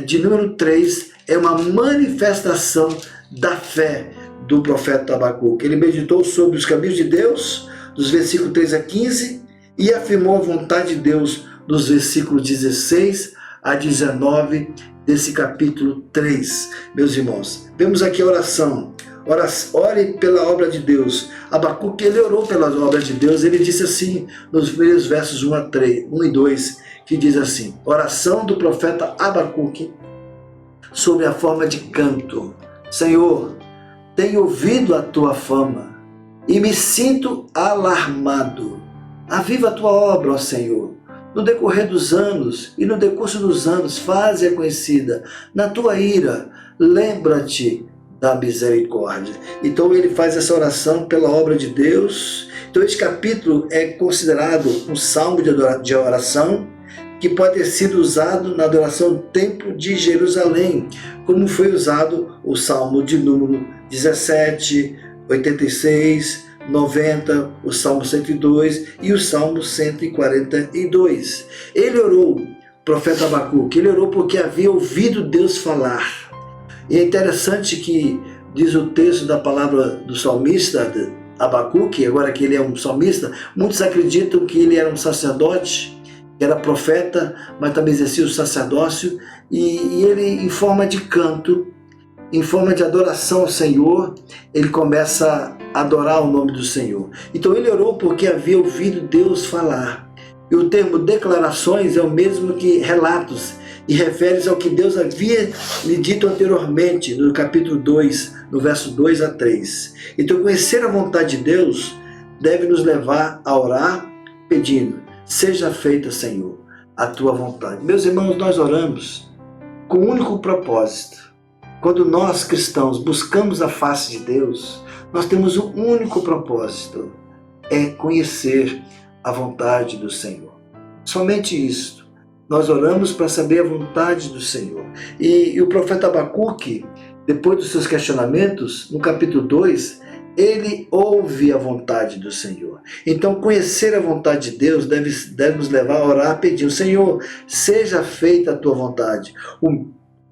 de número 3 é uma manifestação da fé do profeta Abacuque. Ele meditou sobre os caminhos de Deus, dos versículos 3 a 15, e afirmou a vontade de Deus dos versículos 16 a 19 desse capítulo 3. Meus irmãos, vemos aqui a oração. Ore pela obra de Deus. Abacuque, ele orou pela obra de Deus. Ele disse assim nos primeiros versos 1 e 2, que diz assim: oração do profeta Abacuque sob a forma de canto. Senhor, tenho ouvido a tua fama e me sinto alarmado. Aviva a tua obra, ó Senhor. No decorrer dos anos e no decurso dos anos, faze-a conhecida. Na tua ira, lembra-te da misericórdia. Então ele faz essa oração pela obra de Deus. Então este capítulo é considerado um salmo de oração, que pode ter sido usado na adoração do templo de Jerusalém, como foi usado o salmo de número 17, 86, 90, o salmo 102 e o salmo 142. Ele orou, o profeta Abacuque, ele orou porque havia ouvido Deus falar. E é interessante que diz o texto da palavra do salmista Abacuque, agora que ele é um salmista, muitos acreditam que ele era um sacerdote, que era profeta, mas também exercia o sacerdócio, e ele, em forma de canto, em forma de adoração ao Senhor, ele começa a adorar o nome do Senhor. Então ele orou porque havia ouvido Deus falar. E o termo declarações é o mesmo que relatos, e refere-se ao que Deus havia lhe dito anteriormente, no capítulo 2, no verso 2 a 3. Então conhecer a vontade de Deus deve nos levar a orar pedindo: seja feita, Senhor, a tua vontade. Meus irmãos, nós oramos com um único propósito. Quando nós cristãos buscamos a face de Deus, nós temos um único propósito: é conhecer a vontade do Senhor. Somente isto. Nós oramos para saber a vontade do Senhor. E o profeta Abacuque, depois dos seus questionamentos, no capítulo 2, ele ouve a vontade do Senhor. Então, conhecer a vontade de Deus deve nos levar a orar pedindo: Senhor, seja feita a tua vontade.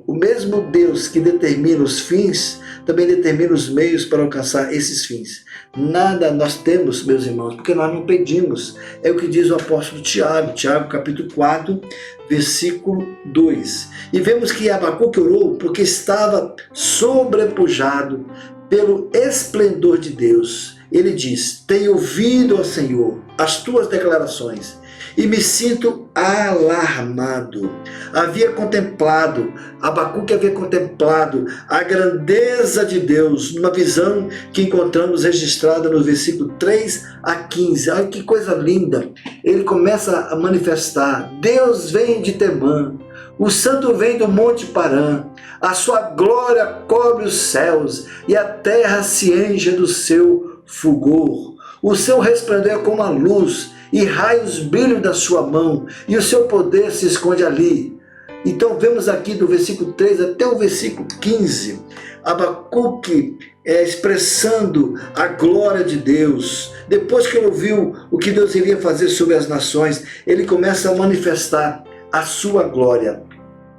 O mesmo Deus que determina os fins, também determina os meios para alcançar esses fins. Nada nós temos, meus irmãos, porque nós não pedimos. É o que diz o apóstolo Tiago, capítulo 4, versículo 2. E vemos que Abacuque orou porque estava sobrepujado pelo esplendor de Deus. Ele diz: tenho ouvido, ó Senhor, as tuas declarações e me sinto alarmado. Abacuque havia contemplado a grandeza de Deus numa visão que encontramos registrada no versículo 3 a 15. Olha que coisa linda! Ele começa a manifestar: Deus vem de Temã, o santo vem do monte Parã, a sua glória cobre os céus e a terra se enche do seu fulgor. O seu resplendor é como a luz e raios brilham da sua mão, e o seu poder se esconde ali. Então vemos aqui do versículo 3 até o versículo 15, Abacuque expressando a glória de Deus. Depois que ele ouviu o que Deus iria fazer sobre as nações, ele começa a manifestar a sua glória.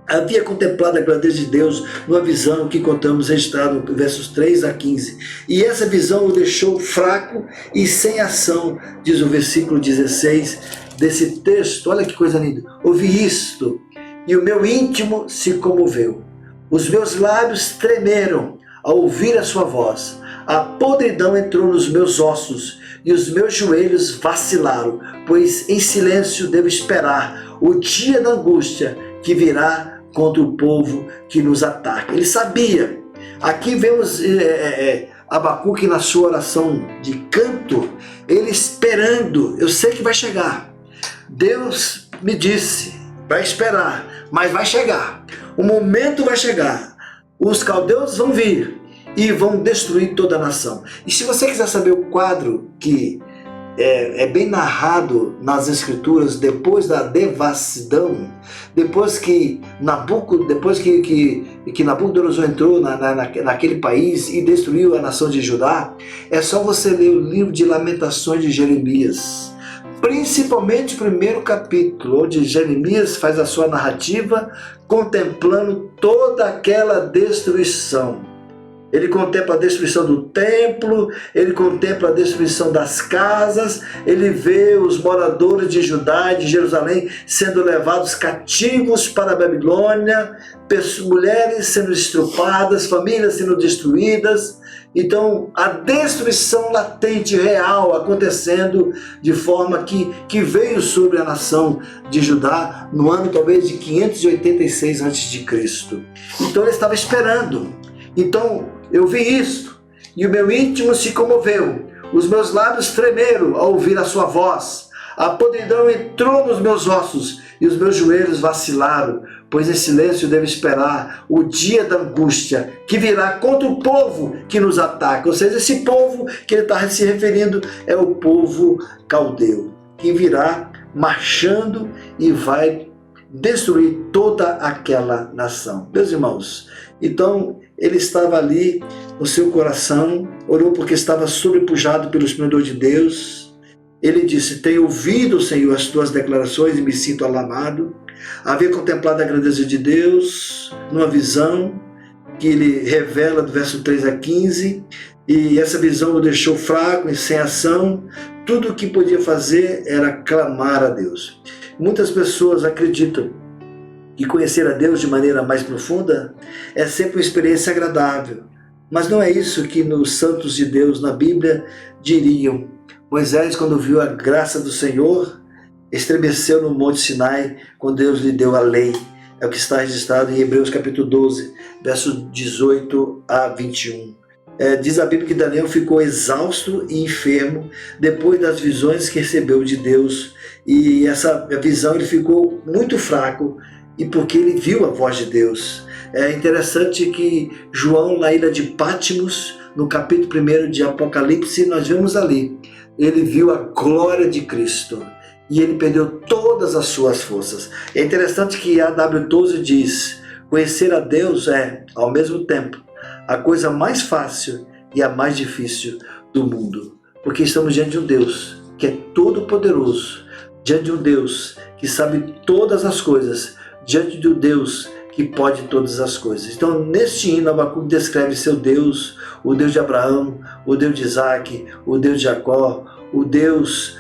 Havia contemplado a grandeza de Deus numa visão que contamos registrado no versos 3 a 15. E essa visão o deixou fraco e sem ação, diz o versículo 16 desse texto. Olha que coisa linda. Ouvi isto e o meu íntimo se comoveu. Os meus lábios tremeram ao ouvir a sua voz. A podridão entrou nos meus ossos e os meus joelhos vacilaram, pois em silêncio devo esperar o dia da angústia que virá contra o povo que nos ataca. Ele sabia. Aqui vemos Abacuque na sua oração de canto, ele esperando. Eu sei que vai chegar. Deus me disse, vai esperar, mas vai chegar. O momento vai chegar. Os caldeus vão vir e vão destruir toda a nação. E se você quiser saber o quadro que é bem narrado nas escrituras, depois da devassidão, depois que Nabucodonosor entrou naquele país e destruiu a nação de Judá, é só você ler o livro de Lamentações de Jeremias, principalmente o primeiro capítulo, onde Jeremias faz a sua narrativa contemplando toda aquela destruição. Ele contempla a destruição do templo, ele contempla a destruição das casas, ele vê os moradores de Judá e de Jerusalém sendo levados cativos para a Babilônia, mulheres sendo estrupadas, famílias sendo destruídas. Então, a destruição latente, real, acontecendo de forma que veio sobre a nação de Judá no ano talvez de 586 a.C. Então ele estava esperando. Então eu vi isto, e o meu íntimo se comoveu, os meus lábios tremeram ao ouvir a sua voz, a podridão entrou nos meus ossos, e os meus joelhos vacilaram, pois em silêncio devo esperar o dia da angústia, que virá contra o povo que nos ataca. Ou seja, esse povo que ele está se referindo é o povo caldeu, que virá marchando e vai destruir toda aquela nação. Meus irmãos, então ele estava ali no seu coração, orou porque estava sobrepujado pelo esplendor de Deus. Ele disse: tenho ouvido, Senhor, as tuas declarações e me sinto alarmado. Havia contemplado a grandeza de Deus numa visão que ele revela do verso 3 a 15, e essa visão o deixou fraco e sem ação. Tudo o que podia fazer era clamar a Deus. Muitas pessoas acreditam que conhecer a Deus de maneira mais profunda é sempre uma experiência agradável. Mas não é isso que nos santos de Deus na Bíblia diriam. Moisés, quando viu a graça do Senhor, estremeceu no Monte Sinai, quando Deus lhe deu a lei. É o que está registrado em Hebreus capítulo 12, versos 18 a 21. Diz a Bíblia que Daniel ficou exausto e enfermo depois das visões que recebeu de Deus. E essa visão ele ficou muito fraco, e porque ele viu a voz de Deus. É interessante que João, na ilha de Patmos, no capítulo 1 de Apocalipse, nós vemos ali, ele viu a glória de Cristo e ele perdeu todas as suas forças. É interessante que A.W. Tozer diz: conhecer a Deus é, ao mesmo tempo, a coisa mais fácil e a mais difícil, do mundo, porque estamos diante de um Deus que é todo poderoso, diante de um Deus que sabe todas as coisas, diante de um Deus que pode todas as coisas. Então, neste hino, Abacuque descreve seu Deus, o Deus de Abraão, o Deus de Isaac, o Deus de Jacó, o Deus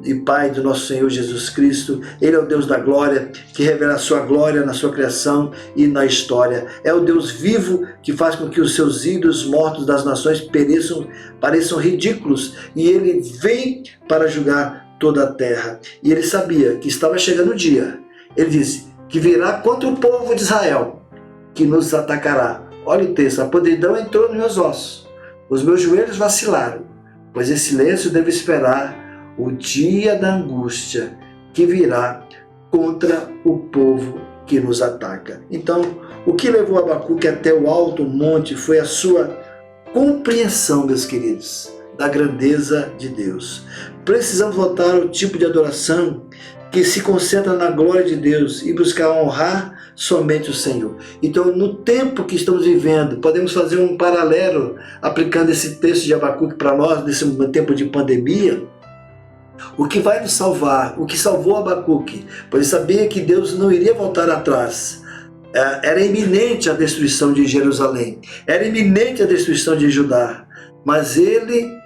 e Pai do nosso Senhor Jesus Cristo. Ele é o Deus da glória, que revela a sua glória na sua criação e na história. É o Deus vivo que faz com que os seus ídolos mortos das nações pareçam ridículos, e ele vem para julgar toda a terra. E ele sabia que estava chegando o dia. Ele disse que virá contra o povo de Israel, que nos atacará. Olha o texto: a podridão entrou nos meus ossos, os meus joelhos vacilaram, pois em silêncio devo esperar o dia da angústia que virá contra o povo que nos ataca. Então, o que levou Abacuque até o alto monte foi a sua compreensão, meus queridos, da grandeza de Deus. Precisamos voltar ao tipo de adoração que se concentra na glória de Deus e buscar honrar somente o Senhor. Então, no tempo que estamos vivendo, podemos fazer um paralelo aplicando esse texto de Abacuque para nós, nesse tempo de pandemia. O que vai nos salvar, o que salvou Abacuque, pois ele sabia que Deus não iria voltar atrás. Era iminente a destruição de Jerusalém, era iminente a destruição de Judá, mas ele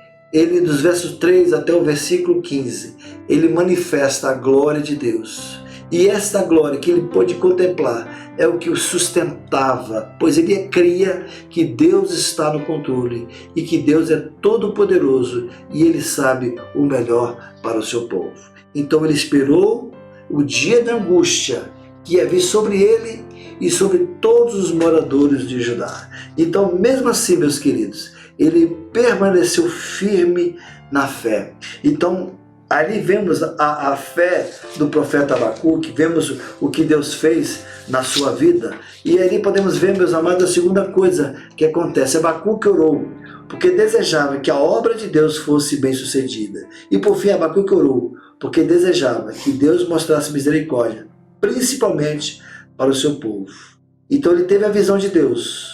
dos versos 3 até o versículo 15, ele manifesta a glória de Deus. E esta glória que ele pôde contemplar é o que o sustentava, pois ele cria que Deus está no controle e que Deus é todo poderoso e ele sabe o melhor para o seu povo. Então ele esperou o dia da angústia que ia vir sobre ele e sobre todos os moradores de Judá. Então, mesmo assim, meus queridos, ele permaneceu firme na fé. Então, ali vemos a fé do profeta Abacuque, vemos o que Deus fez na sua vida. E ali podemos ver, meus amados, a segunda coisa que acontece. Abacuque orou porque desejava que a obra de Deus fosse bem sucedida. E por fim, Abacuque orou porque desejava que Deus mostrasse misericórdia, principalmente para o seu povo. Então ele teve a visão de Deus.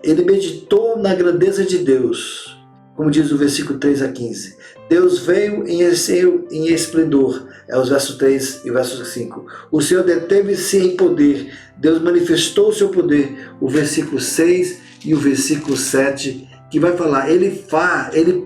Ele meditou na grandeza de Deus, como diz o versículo 3 a 15. Deus veio em esplendor, os versos 3 e versos 5. O Senhor deteve-se em poder, Deus manifestou o seu poder, o versículo 6 e o versículo 7, que vai falar, ele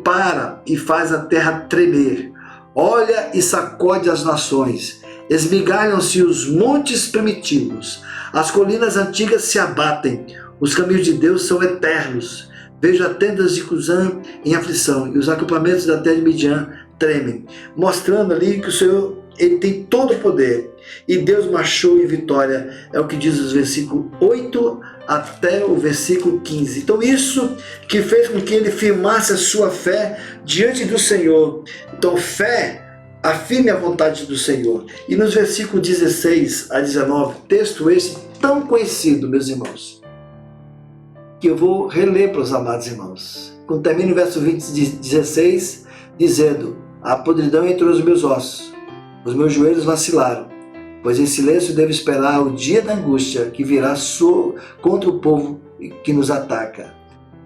para e faz a terra tremer, olha e sacode as nações, esmigalham-se os montes primitivos, as colinas antigas se abatem, os caminhos de Deus são eternos. Vejo as tendas de Cusã em aflição e os acampamentos da terra de Midian tremem, mostrando ali que o Senhor ele tem todo o poder e Deus marchou em vitória, é o que diz os versículos 8 até o versículo 15. Então isso que fez com que ele firmasse a sua fé diante do Senhor. Então fé, afirme a vontade do Senhor. E nos versículos 16 a 19, texto esse tão conhecido, meus irmãos, que eu vou reler para os amados irmãos. Quando termina o verso 16, dizendo, a podridão entrou nos meus ossos, os meus joelhos vacilaram, pois em silêncio devo esperar o dia da angústia que virá contra o povo que nos ataca.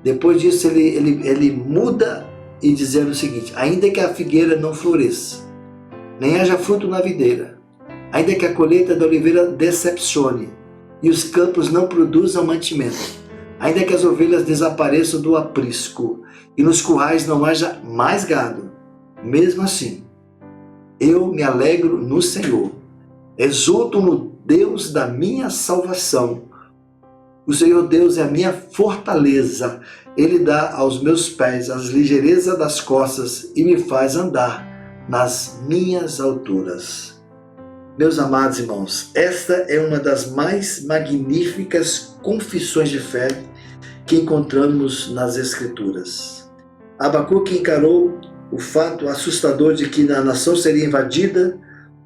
Depois disso ele muda e dizendo o seguinte, ainda que a figueira não floresça, nem haja fruto na videira, ainda que a colheita da oliveira decepcione e os campos não produzam mantimento, ainda que as ovelhas desapareçam do aprisco e nos currais não haja mais gado, mesmo assim, eu me alegro no Senhor, exulto no Deus da minha salvação. O Senhor Deus é a minha fortaleza, Ele dá aos meus pés as ligeirezas das costas e me faz andar nas minhas alturas. Meus amados irmãos, esta é uma das mais magníficas confissões de fé que encontramos nas Escrituras. Abacuque encarou o fato assustador de que a nação seria invadida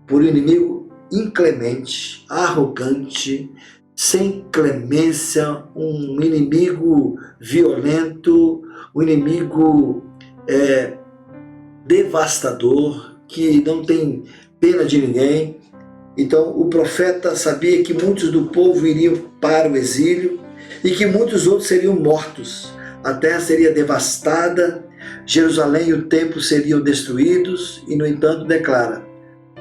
por um inimigo inclemente, arrogante, sem clemência, um inimigo violento, um inimigo devastador, que não tem pena de ninguém. Então o profeta sabia que muitos do povo iriam para o exílio e que muitos outros seriam mortos. A terra seria devastada, Jerusalém e o templo seriam destruídos, e no entanto declara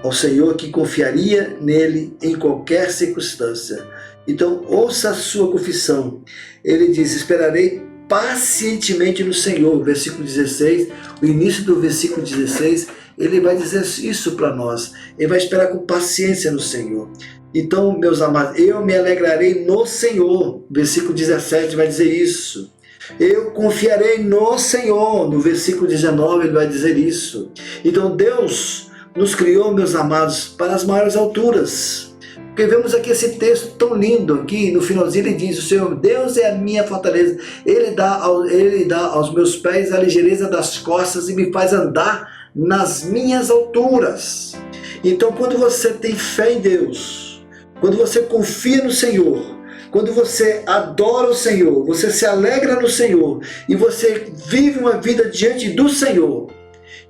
ao Senhor que confiaria nele em qualquer circunstância. Então ouça a sua confissão. Ele diz: esperarei pacientemente no Senhor. Versículo 16, o início do versículo 16, ele vai dizer isso para nós. Ele vai esperar com paciência no Senhor. Então, meus amados, eu me alegrarei no Senhor. Versículo 17 vai dizer isso. Eu confiarei no Senhor. No versículo 19 ele vai dizer isso. Então Deus nos criou, meus amados, para as maiores alturas. Porque vemos aqui esse texto tão lindo aqui, no finalzinho ele diz: o Senhor Deus é a minha fortaleza, Ele dá aos meus pés a ligeireza das costas e me faz andar nas minhas alturas. Então, quando você tem fé em Deus, quando você confia no Senhor, quando você adora o Senhor, você se alegra no Senhor e você vive uma vida diante do Senhor,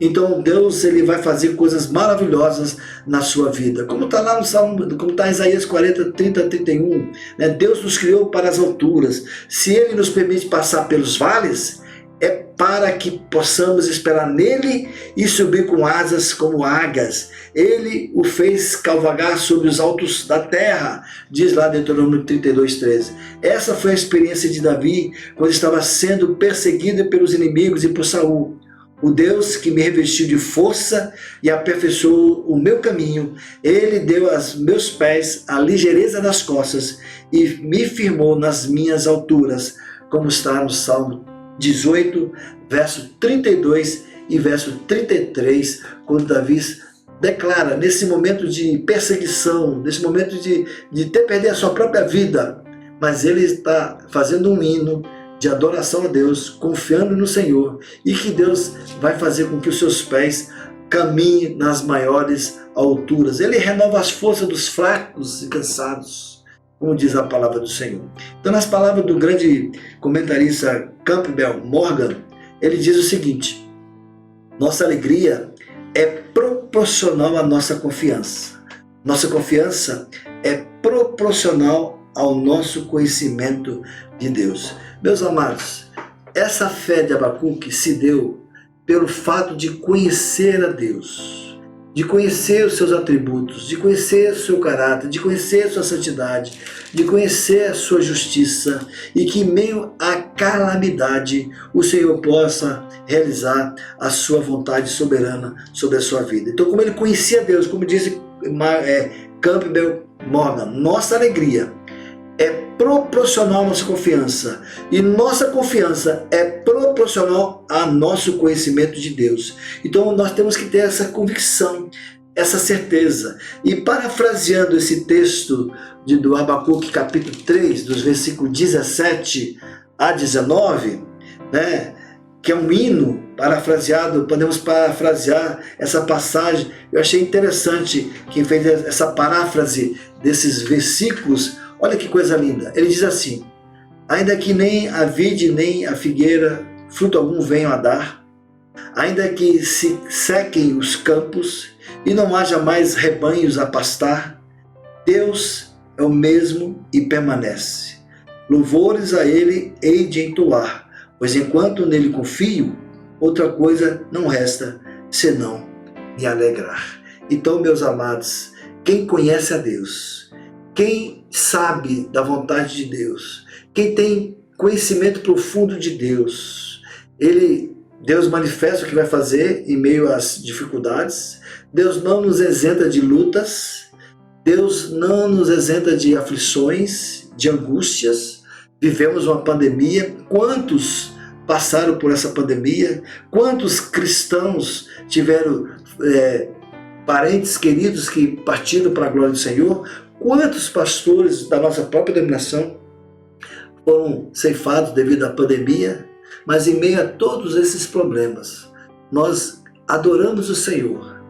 então Deus, ele vai fazer coisas maravilhosas na sua vida. Como está lá no Salmo, como está em Isaías 40, 30, 31, né? Deus nos criou para as alturas. Se Ele nos permite passar pelos vales, é para que possamos esperar nele e subir com asas como águias. Ele o fez cavalgar sobre os altos da terra, diz lá Deuteronômio 32, 13. Essa foi a experiência de Davi quando estava sendo perseguido pelos inimigos e por Saul. O Deus que me revestiu de força e aperfeiçoou o meu caminho, Ele deu aos meus pés a ligeireza das costas e me firmou nas minhas alturas, como está no Salmo 18, verso 32 e verso 33, quando Davi declara, nesse momento de perseguição, nesse momento de ter perdido a sua própria vida, mas ele está fazendo um hino de adoração a Deus, confiando no Senhor, e que Deus vai fazer com que os seus pés caminhem nas maiores alturas. Ele renova as forças dos fracos e cansados, como diz a palavra do Senhor. Então, nas palavras do grande comentarista Campbell Morgan, ele diz o seguinte: nossa alegria é proporcional à nossa confiança. Nossa confiança é proporcional ao nosso conhecimento de Deus. Meus amados, essa fé de Abacuque se deu pelo fato de conhecer a Deus, de conhecer os seus atributos, de conhecer o seu caráter, de conhecer a sua santidade, de conhecer a sua justiça, e que em meio à calamidade o Senhor possa realizar a sua vontade soberana sobre a sua vida. Então, como ele conhecia Deus, como disse Campbell Morgan, nossa alegria é proporcional à nossa confiança, e nossa confiança é proporcional ao nosso conhecimento de Deus. Então nós temos que ter essa convicção, essa certeza. E parafraseando esse texto do Abacuque capítulo 3, dos versículos 17 a 19, né, que é um hino parafraseado, podemos parafrasear essa passagem. Eu achei interessante quem fez essa paráfrase desses versículos. Olha que coisa linda. Ele diz assim: ainda que nem a vide nem a figueira fruto algum venham a dar, ainda que se sequem os campos e não haja mais rebanhos a pastar, Deus é o mesmo e permanece. Louvores a Ele hei de entoar, pois enquanto nele confio, outra coisa não resta senão me alegrar. Então, meus amados, quem conhece a Deus, quem sabe da vontade de Deus, quem tem conhecimento profundo de Deus, Deus manifesta o que vai fazer em meio às dificuldades. Deus não nos isenta de lutas, Deus não nos isenta de aflições, de angústias. Vivemos uma pandemia. Quantos passaram por essa pandemia? Quantos cristãos tiveram parentes queridos que partiram para a glória do Senhor? Quantos pastores da nossa própria denominação foram ceifados devido à pandemia? Mas em meio a todos esses problemas, nós adoramos o Senhor,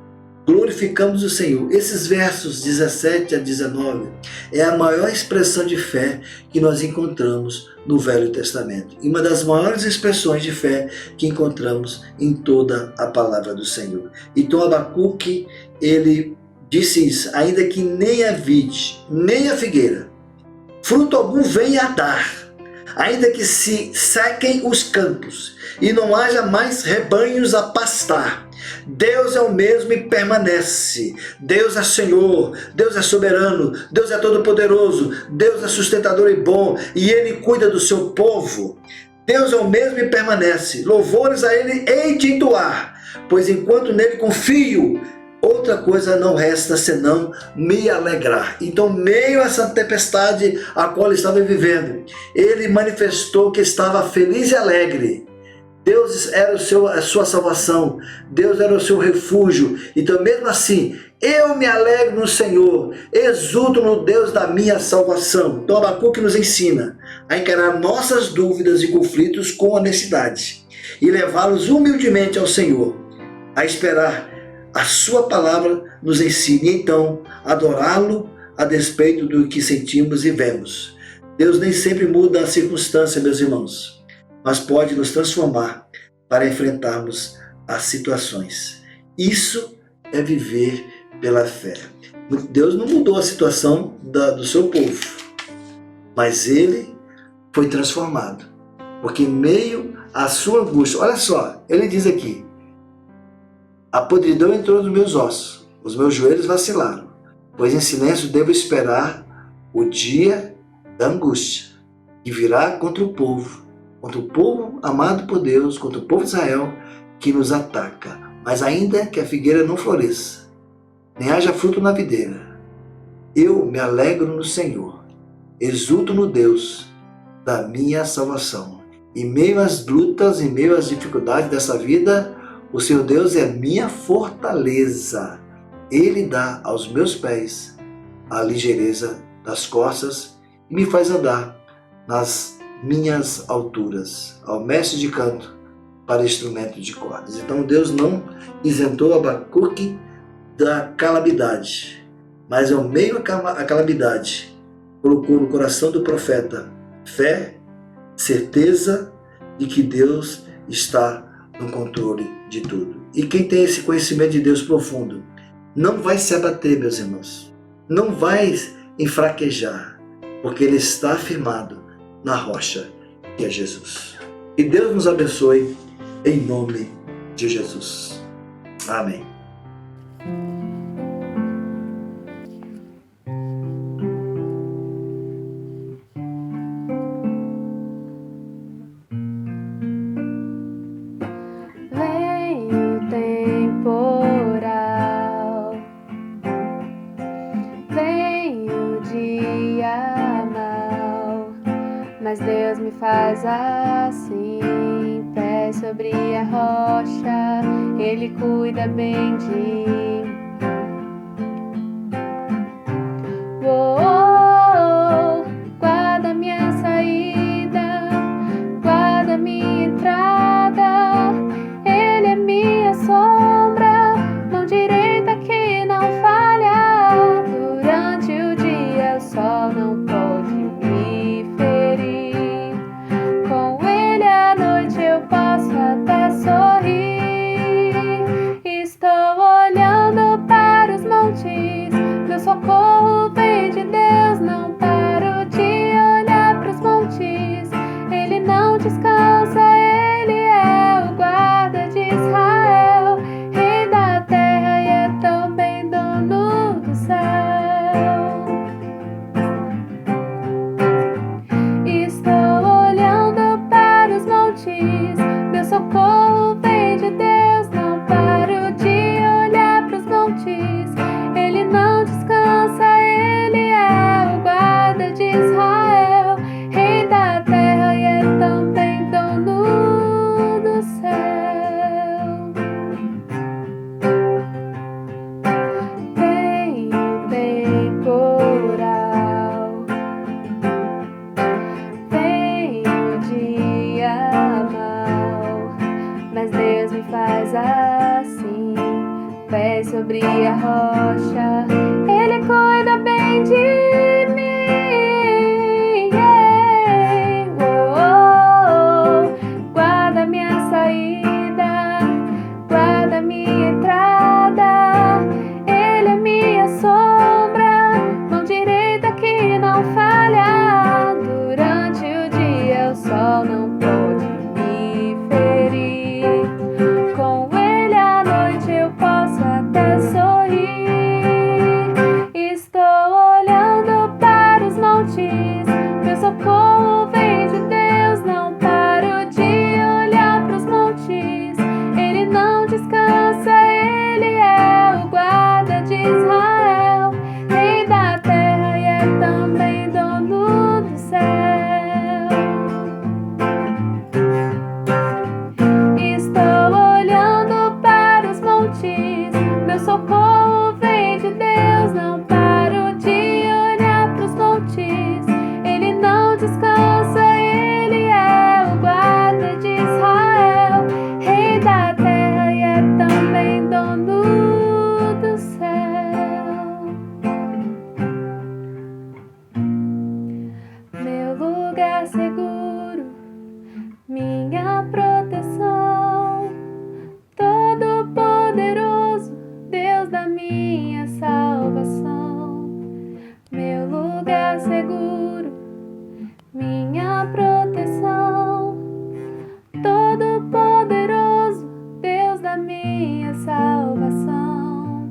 glorificamos o Senhor. Esses versos 17 a 19 é a maior expressão de fé que nós encontramos no Velho Testamento, e uma das maiores expressões de fé que encontramos em toda a palavra do Senhor. Então Abacuque, ele disse isso: ainda que nem a vide, nem a figueira, fruto algum venha a dar, ainda que se sequem os campos e não haja mais rebanhos a pastar, Deus é o mesmo e permanece. Deus é Senhor, Deus é soberano, Deus é todo-poderoso, Deus é sustentador e bom, e Ele cuida do seu povo. Deus é o mesmo e permanece. Louvores a Ele hei de entoar, pois enquanto nele confio, outra coisa não resta senão me alegrar. Então, meio a essa tempestade a qual ele estava vivendo, ele manifestou que estava feliz e alegre. Deus era a sua salvação, Deus era o seu refúgio. Então, mesmo assim, eu me alegro no Senhor, exulto no Deus da minha salvação. Então, Abacuque nos ensina a encarar nossas dúvidas e conflitos com honestidade e levá-los humildemente ao Senhor, a esperar a sua palavra nos ensine, e então adorá-lo a despeito do que sentimos e vemos. Deus nem sempre muda a circunstância, meus irmãos, mas pode nos transformar para enfrentarmos as situações. Isso é viver pela fé. Deus não mudou a situação do seu povo, mas ele foi transformado, porque em meio à sua angústia, olha só, ele diz aqui: a podridão entrou nos meus ossos, os meus joelhos vacilaram, pois em silêncio devo esperar o dia da angústia, que virá contra o povo amado por Deus, contra o povo de Israel, que nos ataca. Mas ainda que a figueira não floresça, nem haja fruto na videira, eu me alegro no Senhor, exulto no Deus da minha salvação. Em meio às lutas, em meio às dificuldades dessa vida, o Senhor Deus é minha fortaleza. Ele dá aos meus pés a ligeireza das costas e me faz andar nas minhas alturas. Ao mestre de canto para instrumento de cordas. Então Deus não isentou Abacuque da calamidade, mas ao meio à calamidade colocou no coração do profeta fé, certeza de que Deus está no controle de tudo. E quem tem esse conhecimento de Deus profundo não vai se abater, meus irmãos, não vai enfraquejar, porque ele está firmado na rocha que é Jesus. E Deus nos abençoe em nome de Jesus. Amém. Mas Deus me faz assim, pé sobre a rocha, Ele cuida bem de mim. Guarda minha saída, guarda minha entrada, Ele é minha sombra, mão direita que não falha. Durante o dia o sol não pode me ferir, com Ele à noite eu posso até sorrir. Estou olhando para os montes, meu socorro vem de Deus. Não paro de olhar para os montes, Ele não descansa, Ele é o guarda de Israel, Rei da terra e é também dono do céu. Estou olhando para os montes, meu socorro vem de Deus. Não paro de olhar para os montes, Ele não descansa, seguro, minha proteção, Todo-Poderoso, Deus da minha salvação,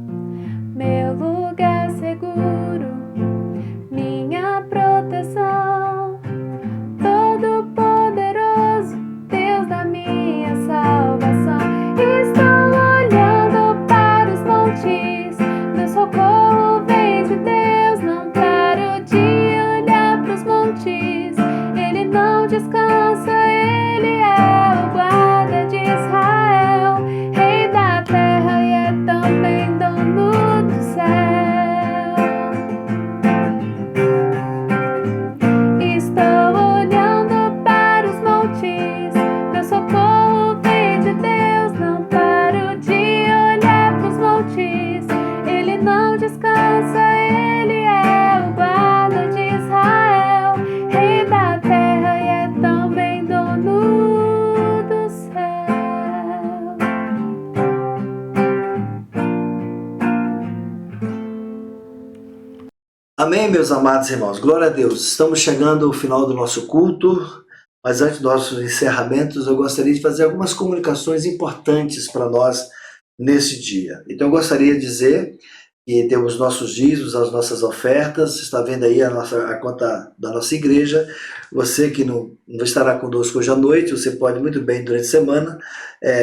meu lugar seguro, minha proteção, Todo-Poderoso, Deus da minha salvação. Estou olhando para os montes, meu socorro vem de Deus. Não paro de olhar para os montes, Ele não descansa, Ele é o guarda de Israel, Rei da terra e é também dono do céu. Estou olhando para os montes, meu socorro vem de Deus. Não paro de olhar para os montes, Ele não descansa, Ele é o guarda de Israel, Rei da terra e é também dono do céu. Amém, meus amados irmãos. Glória a Deus. Estamos chegando ao final do nosso culto, mas antes dos nossos encerramentos, eu gostaria de fazer algumas comunicações importantes para nós nesse dia. Então, eu gostaria de dizer que temos nossos dízimos, as nossas ofertas. Está vendo aí a conta da nossa igreja. Você que não estará conosco hoje à noite, você pode muito bem, durante a semana,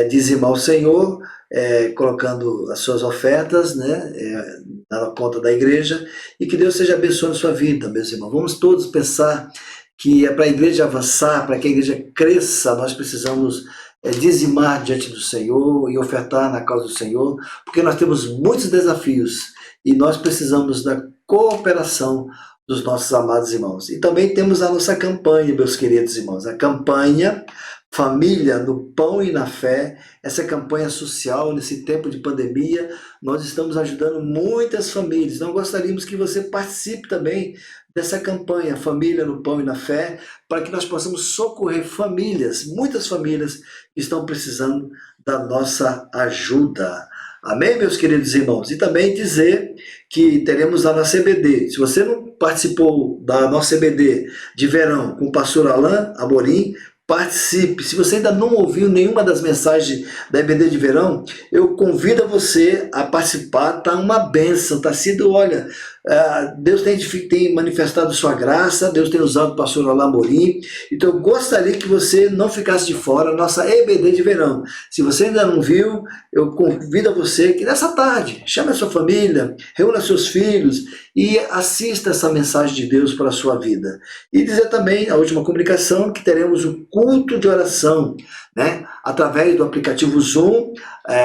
dizimar o Senhor, colocando as suas ofertas, né, na conta da igreja, e que Deus seja abençoando a sua vida, meus irmãos. Vamos todos pensar que para a igreja avançar, para que a igreja cresça, nós precisamos dizimar diante do Senhor e ofertar na causa do Senhor, porque nós temos muitos desafios e nós precisamos da cooperação dos nossos amados irmãos. E também temos a nossa campanha, meus queridos irmãos, a campanha Família no Pão e na Fé. Essa campanha social, nesse tempo de pandemia, nós estamos ajudando muitas famílias. Nós gostaríamos que você participe também dessa campanha Família no Pão e na Fé, para que nós possamos socorrer famílias, muitas famílias que estão precisando da nossa ajuda. Amém, meus queridos irmãos? E também dizer que teremos a nossa EBD. Se você não participou da nossa EBD de verão com o pastor Alain Amorim, participe. Se você ainda não ouviu nenhuma das mensagens da EBD de verão, eu convido você a participar. Está uma bênção, está sido, olha, Deus tem manifestado sua graça, Deus tem usado o pastor Alain Amorim. Então eu gostaria que você não ficasse de fora da nossa EBD de verão. Se você ainda não viu, eu convido a você que nessa tarde, chame a sua família, reúna seus filhos e assista essa mensagem de Deus para a sua vida. E dizer também, a última comunicação, que teremos o culto de oração, né? Através do aplicativo Zoom,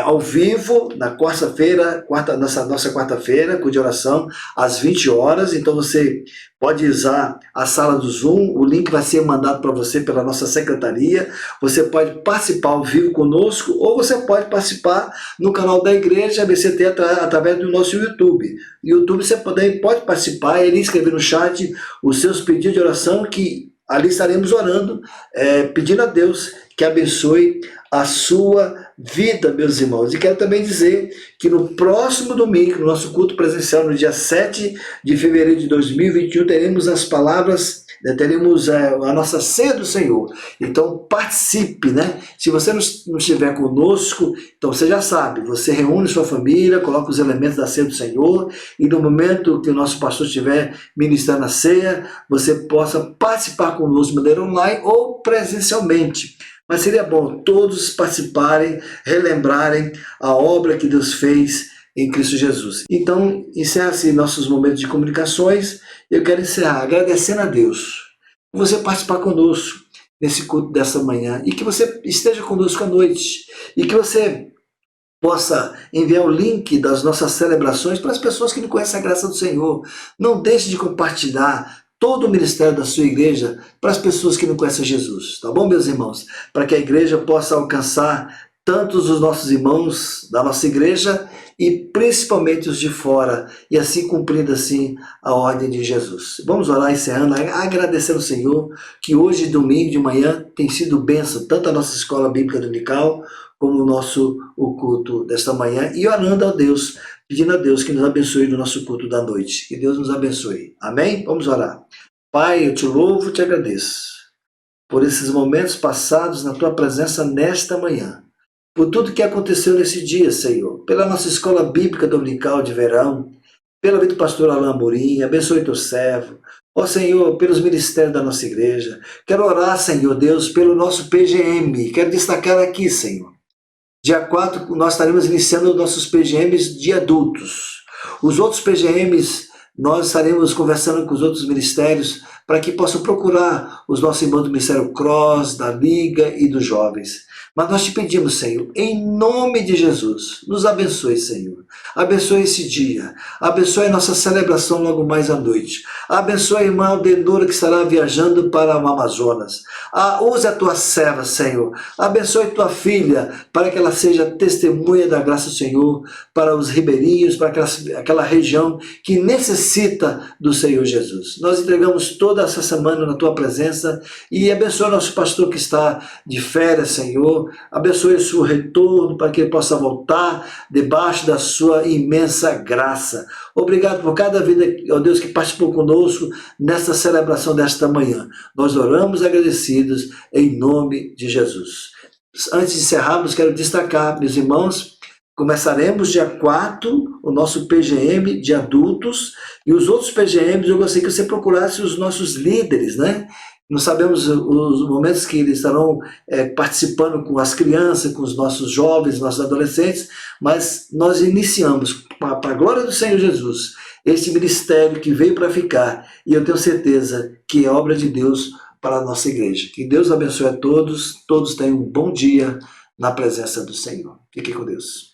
ao vivo, na quarta-feira, nossa quarta-feira, culto de oração, às 20 horas. Então você pode usar a sala do Zoom, o link vai ser mandado para você pela nossa secretaria. Você pode participar ao vivo conosco, ou você pode participar no canal da igreja ABCT através do nosso YouTube. YouTube você pode participar e escrever no chat os seus pedidos de oração, que ali estaremos orando, pedindo a Deus que abençoe a sua vida, meus irmãos. E quero também dizer que no próximo domingo, no nosso culto presencial, no dia 7 de fevereiro de 2021, teremos as palavras, teremos a nossa ceia do Senhor. Então participe, né? Se você não estiver conosco, então você já sabe, você reúne sua família, coloca os elementos da ceia do Senhor, e no momento que o nosso pastor estiver ministrando a ceia, você possa participar conosco de maneira online ou presencialmente. Mas seria bom todos participarem, relembrarem a obra que Deus fez em Cristo Jesus. Então, encerra-se nossos momentos de comunicações. Eu quero encerrar agradecendo a Deus por você participar conosco nesse culto dessa manhã, e que você esteja conosco à noite, e que você possa enviar o link das nossas celebrações para as pessoas que não conhecem a graça do Senhor. Não deixe de compartilhar todo o ministério da sua igreja para as pessoas que não conhecem Jesus, tá bom, meus irmãos? Para que a igreja possa alcançar tantos os nossos irmãos da nossa igreja e principalmente os de fora, e assim cumprindo assim a ordem de Jesus. Vamos orar encerrando, agradecendo ao Senhor que hoje, domingo de manhã, tem sido bênção, tanto a nossa escola bíblica dominical, como o culto desta manhã, e orando a Deus pedindo a Deus que nos abençoe no nosso culto da noite. Que Deus nos abençoe. Amém? Vamos orar. Pai, eu te louvo e te agradeço por esses momentos passados na tua presença nesta manhã. Por tudo que aconteceu nesse dia, Senhor. Pela nossa escola bíblica dominical de verão. Pela vida do pastor Alain Amorim. Abençoe teu servo. Ó Senhor, pelos ministérios da nossa igreja. Quero orar, Senhor Deus, pelo nosso PGM. Quero destacar aqui, Senhor. Dia 4, nós estaremos iniciando nossos PGMs de adultos. Os outros PGMs, nós estaremos conversando com os outros ministérios para que possam procurar os nossos irmãos do Ministério Cross, da Liga e dos Jovens. Mas nós te pedimos, Senhor, em nome de Jesus, nos abençoe, Senhor. Abençoe esse dia. Abençoe a nossa celebração logo mais à noite. Abençoe a irmã Aldenora que estará viajando para o Amazonas. Use a tua serva, Senhor. Abençoe tua filha para que ela seja testemunha da graça do Senhor para os ribeirinhos, para aquela região que necessita do Senhor Jesus. Nós entregamos toda essa semana na tua presença e abençoe o nosso pastor que está de férias, Senhor. Abençoe o seu retorno para que ele possa voltar debaixo da sua imensa graça. Obrigado por cada vida, ó Deus, que participou conosco nessa celebração desta manhã. Nós oramos agradecidos em nome de Jesus. Antes de encerrarmos, quero destacar, meus irmãos, começaremos dia 4 o nosso PGM de adultos e os outros PGMs eu gostaria que você procurasse os nossos líderes, né? Não sabemos os momentos que eles estarão participando com as crianças, com os nossos jovens, nossos adolescentes, mas nós iniciamos, para a glória do Senhor Jesus, esse ministério que veio para ficar, e eu tenho certeza que é obra de Deus para a nossa igreja. Que Deus abençoe a todos, todos tenham um bom dia na presença do Senhor. Fique com Deus.